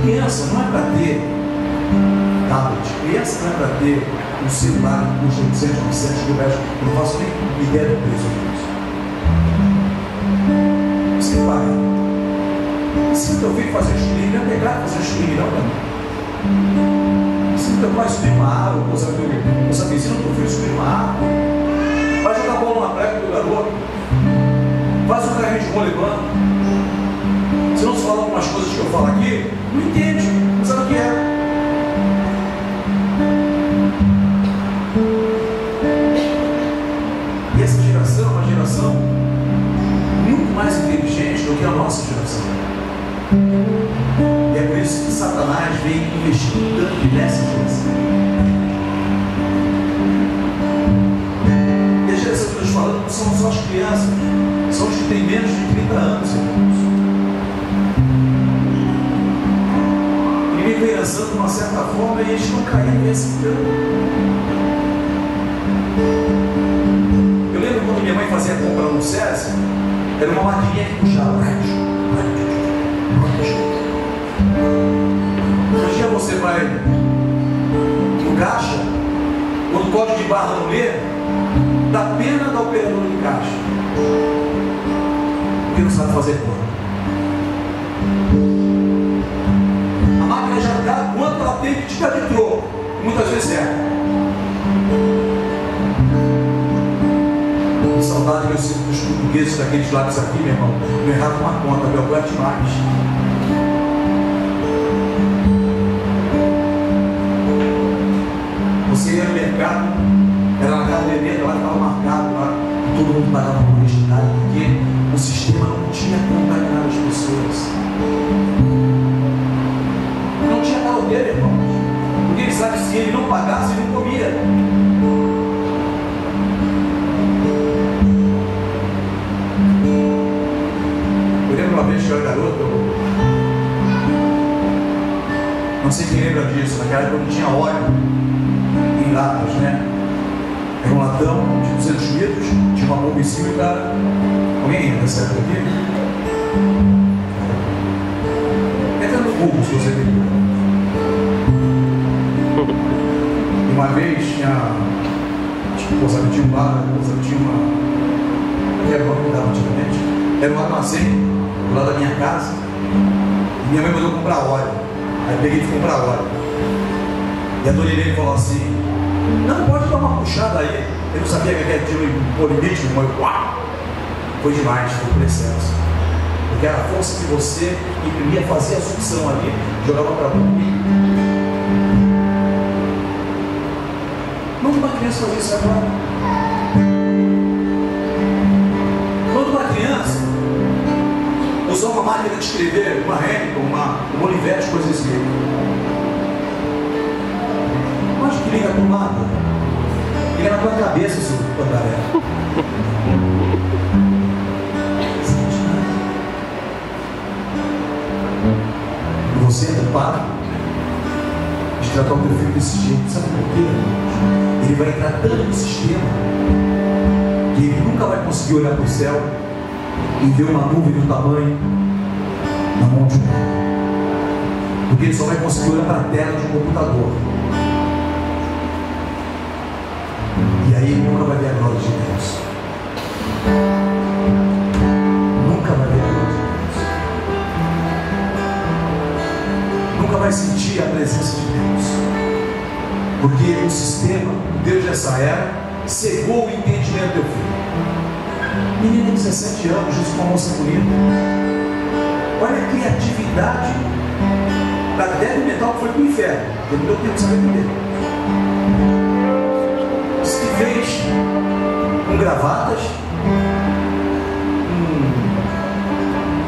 Criança não é para ter tablet, criança não é para ter um celular que custa 800, 900 mil reais. Eu não faço nem ideia do preço disso. Você vai. Se o teu filho fazer streaming, não é pegar fazer streaming, não, Se o teu pai subir uma água, você ensina o teu filho subir uma água. Vai jogar bola numa praia com o garoto. Faz um carrinho de rolemã. Se não se fala algumas coisas que eu falo aqui, não entende, não sabe o que é. E essa geração é uma geração muito mais inteligente do que a nossa geração. E é por isso que Satanás vem investindo tanto nessa geração. E a geração que eu estou falando não são só as crianças, são os que têm menos de 30 anos, irmãos. O inimigo vem lançando de uma certa forma e eles estão caindo nesse campo. Eu lembro quando minha mãe fazia compra no SESI, era uma maquininha que puxava. Hoje em dia você vai no caixa, quando o código de barra não lê, dá pena da operadora de caixa, porque não sabe fazer conta. A máquina já dá quanto ela tem que tirar de troco, muitas vezes erra. Que saudade que eu sinto dos portugueses daqueles lábios aqui, meu irmão. Não errar com uma conta, meu, aguente mais. Você ia no mercado, era na casa de lá estava marcado lá, todo mundo pagava por honestidade, porque o sistema não tinha contaminado as pessoas. Não tinha caloteiro, irmãos. Porque ele sabe que se ele não pagasse, ele não comia. Eu lembro uma vez que eu era garoto, não sei quem lembra disso, naquela época não tinha óleo em latas, né? Era um latão de 200 litros, tinha uma bomba em cima e o cara. Alguém ainda dessa época aqui? Entra no Google se você tem. E uma vez tinha. Sabe, tinha um bar, tinha uma. Que era o nome que dava antigamente. Era um armazém do lado da minha casa. E minha mãe mandou comprar óleo. Aí peguei de comprar óleo. E a dona Irene falou assim: não, pode dar uma puxada aí. Eu não sabia que aquele tiro por limite, mas uau! Foi demais, foi por excesso. Porque era a força que você imprimia, fazia a sucção ali, jogava para dentro. criança fazer isso agora. Quando uma criança usar uma máquina de escrever, uma Hamilton, uma Olivetti, coisas desse tipo, mas que liga a tomada, liga na tua cabeça, seu pandaré. Você é culpado de tratar o teu filho desse jeito. Sabe por quê? Ele vai entrar tanto no sistema que ele nunca vai conseguir olhar para o céu e ver uma nuvem do tamanho na mão de um homem, porque ele só vai conseguir olhar para a tela de um computador. E aí ele nunca vai ver a glória de Deus. Nunca vai ver a glória de Deus. Nunca vai sentir a presença de Deus, porque o sistema, o Deus dessa era, cegou o entendimento do teu filho. Menina de 17 anos, diz uma moça bonita. Olha a criatividade da débil mental que foi para o inferno. Ele não deu tempo de saber entender. Isso que fez com gravatas,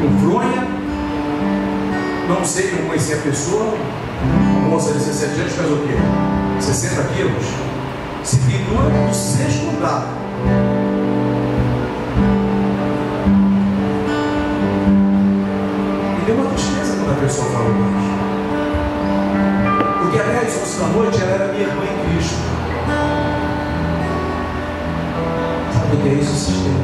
com fronha, não sei, não conheci a pessoa. Uma moça de 17 anos faz o quê? 60 quilos, se pendura no 6º andar. Me deu uma tristeza quando a pessoa falou isso, porque até as 11 da noite ela era minha irmã em Cristo. Sabe o que é isso, o sistema?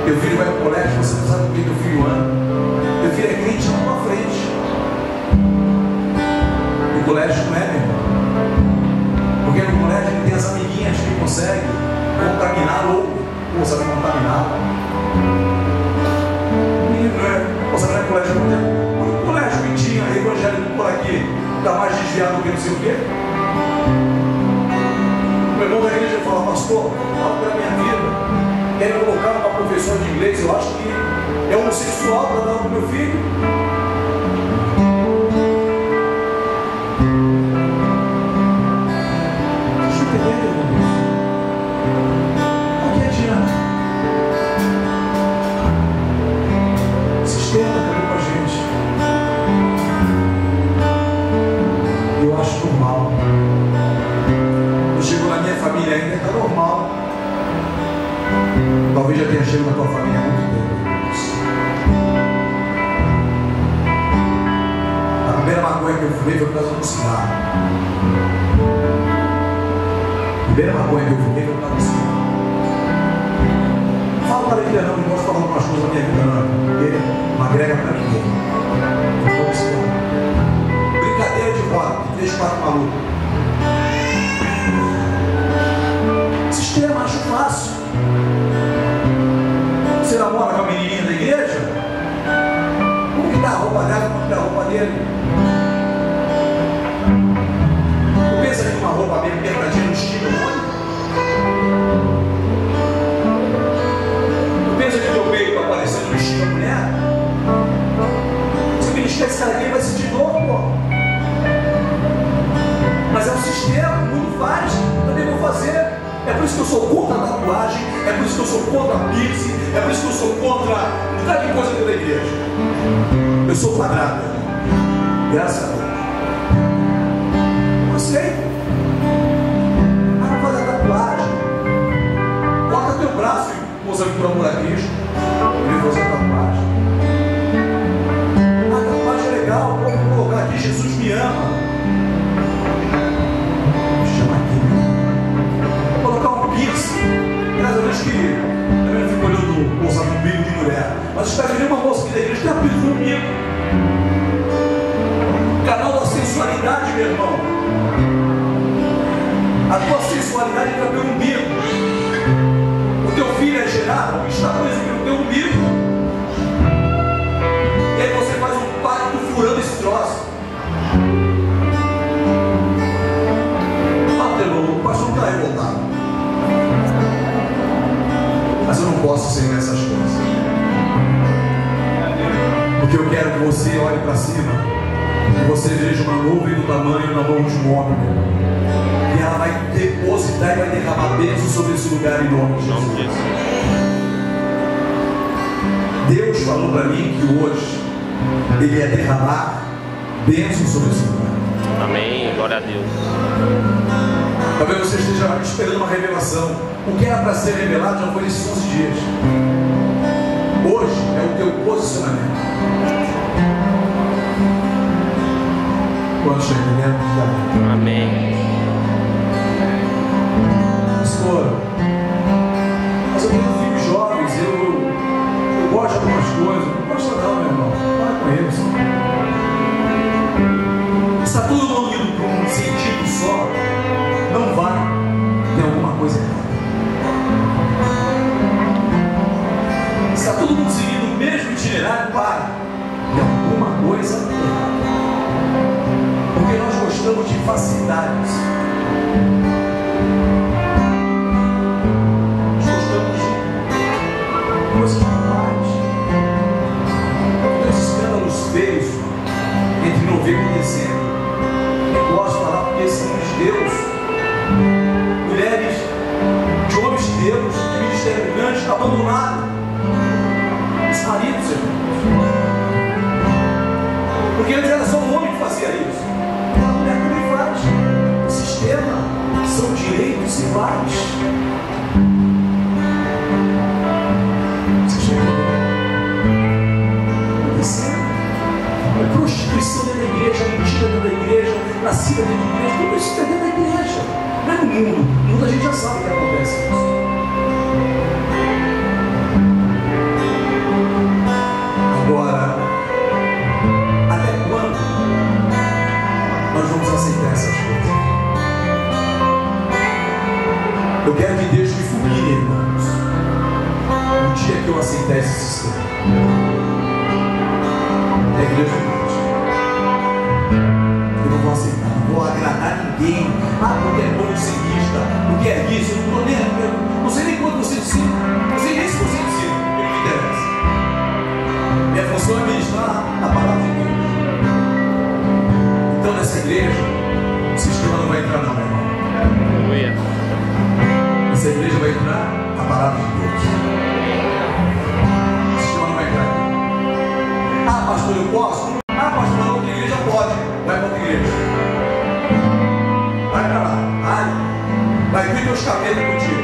Teu filho vai para o colégio, você não sabe o que teu filho anda. Teu filho é crente na tua frente. No colégio não é, meu irmão. Porque no colégio ele tem as amiguinhas que conseguem contaminar ou sabe contaminar. Você não é colégio não tem. O colégio que tinha evangélico por aqui está mais desviado do que não sei o quê. O irmão da igreja fala, pastor, fala pela minha vida. Querem colocar uma professora de inglês, eu acho que é homossexual para dar para o meu filho. Deixa eu entender, irmãos. O que adianta? O sistema acabou com a gente. Eu acho normal. Eu chego na minha família ainda, está normal. Talvez já tenha chegado na tua família há muito tempo. A primeira maconha que eu fumei foi por causa do cigarro. A primeira maconha que eu fumei foi por causa do cigarro. Não falo para a vida não, não posso falar algumas coisas da minha vida não, porque não agrega para ninguém. Brincadeira de roda, 3, 4 malucos. Sistema, acho fácil. Você namora com a menininha da igreja? Como que dá a roupa dela, como que dá a roupa dele? Tu pensa que uma roupa bem apertadinha no estilo homem? Tu pensa que teu peito está aparecendo no estilo mulher? Se o ministério desse cara aqui vai sentir dor, pô. Mas é um sistema, o mundo faz, também vou fazer. É por isso que eu sou contra a tatuagem, é por isso que eu sou contra a piercing, é por isso que eu sou contra um bocado de coisa dentro da igreja. Eu sou quadrado, graças a Deus. Não sei. Não faz a tatuagem. Corta teu braço e usa por amor a Cristo. Ele vai fazer a tatuagem. A tatuagem é legal, vou colocar aqui, Jesus me ama. Graças a Deus que também não fico olhando moça no umbigo de mulher, mas está vendo uma moça aqui da igreja que tem apito no umbigo. Canal da sensualidade, meu irmão. A tua sensualidade entra pelo umbigo. O teu filho é gerado, está preso pelo teu umbigo. E aí você faz um pacto furando esse troço. O pastor não está revoltado. Mas eu não posso ser nessas coisas, porque eu quero que você olhe para cima e você veja uma nuvem do tamanho na mão de um homem, e ela vai depositar e vai derramar bênção sobre esse lugar em nome de Jesus. Deus falou para mim que hoje Ele ia derramar bênção sobre esse lugar. Amém, glória a Deus. Talvez você esteja esperando uma revelação. O que era para ser revelado já foi nesses 11 dias. Hoje é o teu posicionamento. Quantos estão entendendo? Amém. Pastor, mas eu tenho filhos jovens, eu gosto de algumas coisas. Não gosto não, meu irmão. Para com eles. Está todo mundo indo para um sentido só, não vai. Tem alguma coisa errada. Está todo mundo seguindo o mesmo itinerário, para. Tem alguma coisa errada. Porque nós gostamos de facilidades. Nós gostamos de coisas normais. Dois escândalos feios entre novembro e dezembro. Eu gosto de falar porque são de Deus. Mulheres de homens de Deus, de ministério grande, abandonaram os maridos, irmãos. Porque antes era só um homem que fazia isso. A mulher também faz. O sistema são direitos iguais. Você chega acontecendo. A prostituição dentro da igreja, a mentira dentro da igreja, nascida dentro da igreja, tudo isso está dentro da igreja. Não é no mundo. No mundo a gente já sabe o que acontece. Agora, até quando nós vamos aceitar essas coisas? Eu quero que Deus me fulmine, irmãos, no dia que eu aceitar esse sistema. É que Deus me mate. Eu não vou aceitar, não vou agradar ninguém. Porque é politicista, porque é isso, eu não estou nem. Não sei nem quanto você ensina, não sei nem se você ensina, o que me interessa. Minha função é ministrar a palavra de Deus. Então nessa igreja, o sistema não vai entrar não, meu irmão. Nessa igreja vai entrar a palavra de Deus. O sistema não vai entrar aqui. Ah, pastor, eu posso? Ah, pastor, na outra igreja pode. Vai para outra igreja. Vai para lá. Vai vir meus cabelos contigo.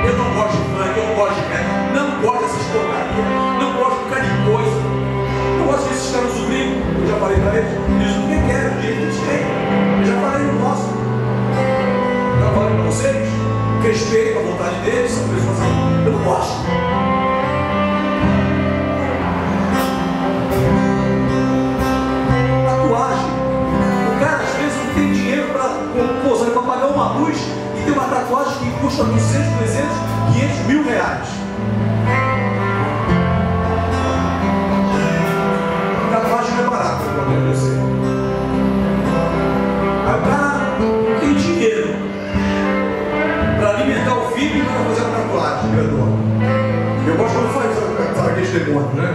Eu não gosto de funk, eu não gosto de rap, não gosto dessas porcarias, não gosto de ficar de coisa, não gosto desses caras do gringo. Eu já falei para eles, eles não querem, o direito eles têm. Eu já falei no nosso. Já falei para vocês, respeito a vontade deles, são pessoas aí. Eu não gosto. Tatuagem. O cara às vezes não tem dinheiro para pagar uma luz e tem uma tatuagem que custa 200, 300, 500 mil reais. Tatuagem não é barata, para acontecer. Aí o cara tem dinheiro para alimentar o filho e para fazer uma tatuagem. Eu gosto quando faz aqueles demônios, né?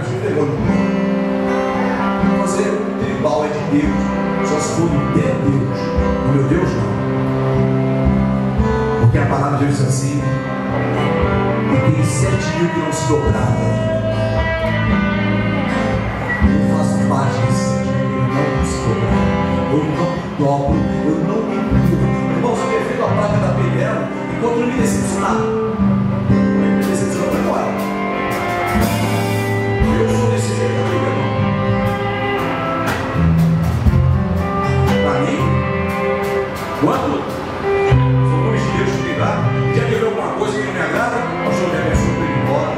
Fazer tribal é de Deus, só se for de Deus. O meu Deus não. Porque a palavra de Deus diz assim: e tem 7.000 que não se dobraram. Eu faço parte desse 7.000 que não se dobraram. Eu não me dobro, eu não me livro. Irmão, se eu ter feito a placa da PL, enquanto não me decepcionar, me decepcionar vai embora. Eu sou desse jeito, irmão. Para mim, quando somos de Deus que dá, já que eu alguma coisa que não me agrada, o Senhor me abençoe para ir embora.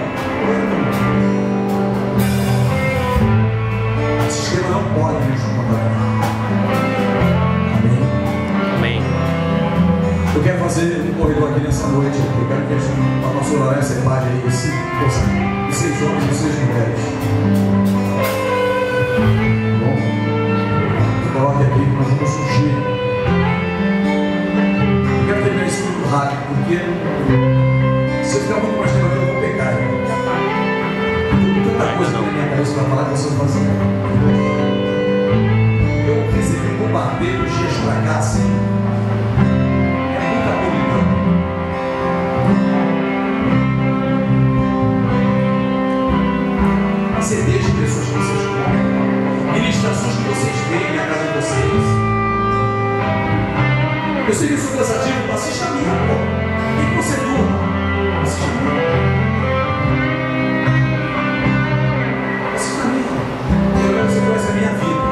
O sistema não pode nos comandar. Amém? Amém. Eu quero fazer um corredor aqui nessa noite. Eu quero que a pastora Laura separe aí esse de 6 homens e 6 mulheres. Bom, coloque aqui que nós vamos surgir. Eu quero terminar isso muito rápido, porque se eu ficar muito mais tempo aqui, eu vou pecar. Tem tanta coisa na minha cabeça para falar que vocês vão fazer. Eu recebi um bombardeio de dias para cá, assim. Jesus que vocês veem na casa de vocês. Eu sei que eu sou cansativo, assista a minha, pô. E que você durma, assista a minha. Assista a minha. Você conhece a minha vida.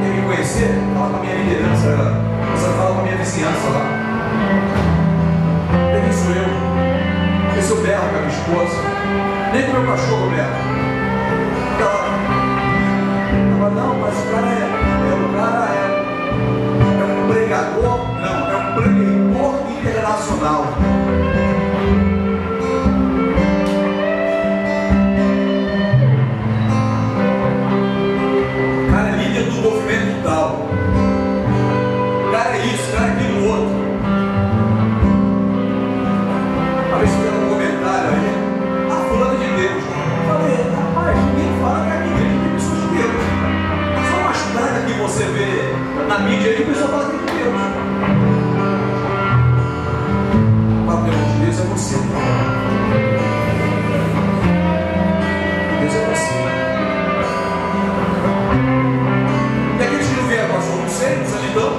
Quer me conhecer? Fala com a minha liderança, você fala com a minha vizinhança lá. Quem sou eu? Esse eu berro com a minha esposa. Nem com o meu cachorro berro. Não, mas o cara é um pregador, não, é um pregador internacional. O cara é líder do movimento tal. O cara é isso, o cara é aquilo outro. Uma vez fizeram um comentário aí, fulano de Deus. Eu falei, rapaz, ninguém fala que a igreja tem pessoas de Deus. Nada que você vê na mídia aí, o pessoal fala que é de Deus. O papel de Deus é você. Deus é você. E aqueles que não vieram, pastor, não sei, não sei onde estão.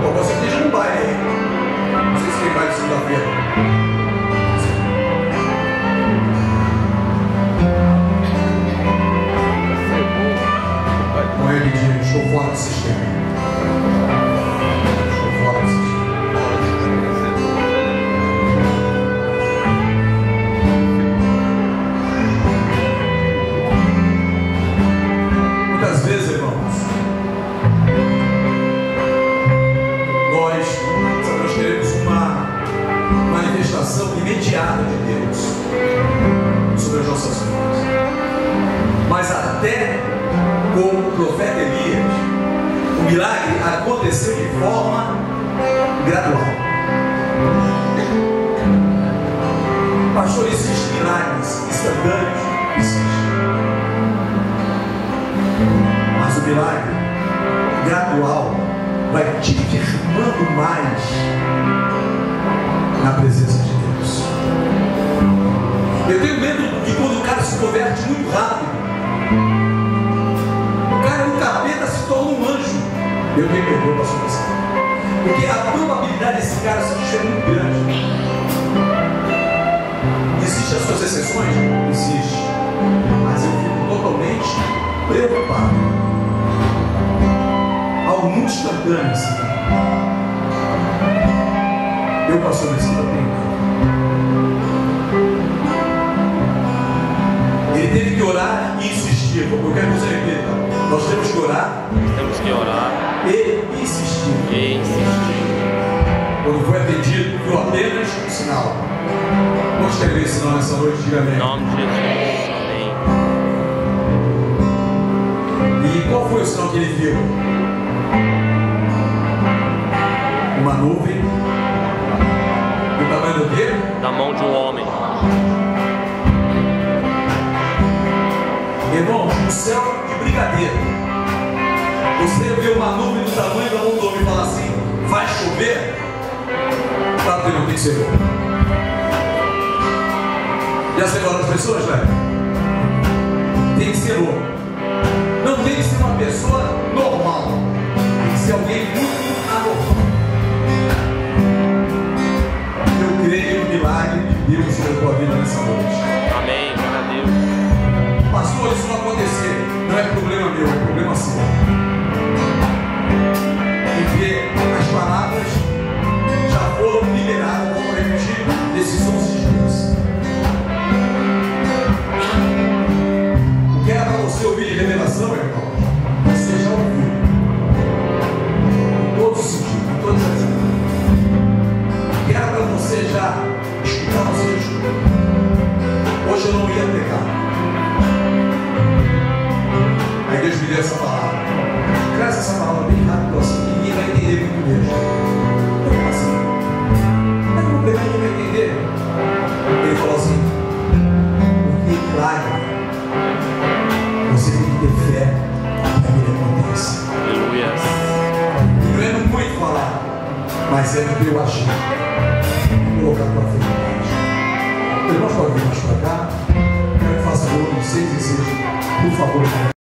Ou você esteja no baile aí. Não sei se tem baile segunda-feira. Ele diz, estou fora do sistema. Estou fora do sistema. Muitas vezes, irmãos, nós queremos uma manifestação imediata de Deus sobre as nossas vidas. Mas até como o profeta Elias, o milagre aconteceu de forma gradual. Pastor, existem milagres instantâneos? Existem. Mas o milagre gradual vai te firmando mais na presença de Deus. Eu tenho medo que quando o cara se converte muito rápido, o capeta se torna um anjo. Eu tenho medo, pastor, porque a probabilidade desse cara se encher é muito grande. Existem as suas exceções? Existe. Mas eu fico totalmente preocupado. Algo muito instantâneo assim. Eu, pastor, nesse tempo. Ele teve que orar e insistir. Eu quero que você repita. Nós temos que orar. Temos que orar. E insistir. E insistir. Quando foi atendido, viu apenas um sinal. Vamos escrever esse sinal nessa noite, diga amém. Em nome de Jesus. Amém. E qual foi o sinal que ele viu? Uma nuvem. Do tamanho do quê? Da mão de um homem. Irmão, o céu de brigadeiro. Você vê uma nuvem do tamanho da mão do homem e fala assim, vai chover? Claro que não tem que ser bom. Já separou as pessoas, velho? Tem que ser louco. Não tem que ser uma pessoa normal. Tem que ser alguém muito anormal. Eu creio no milagre de Deus sobre a tua vida nessa noite. Amém, glória a Deus. Pastor, isso não acontecer, não é problema meu, é problema seu. Porque as palavras já foram liberadas, vamos repetir, decisões de Deus. O que era para você ouvir de revelação, irmão, você já ouviu. Em todos os sentidos, em todas as áreas. O que era para você já escutar, você já escutou. Hoje eu não ia pregar. Aí Deus me deu essa palavra. Graças a essa palavra bem rápido assim, que ninguém vai entender muito mesmo. Então assim, mas não vai entender. Ele falou assim, porque milagre, você tem que ter fé para que ele aconteça. Aleluia. E não é no muito falar, mas é no teu agir. Colocar a tua fé em prática. Irmãos, pode vir mais para cá. Quero que faça o 6 e 6, por favor.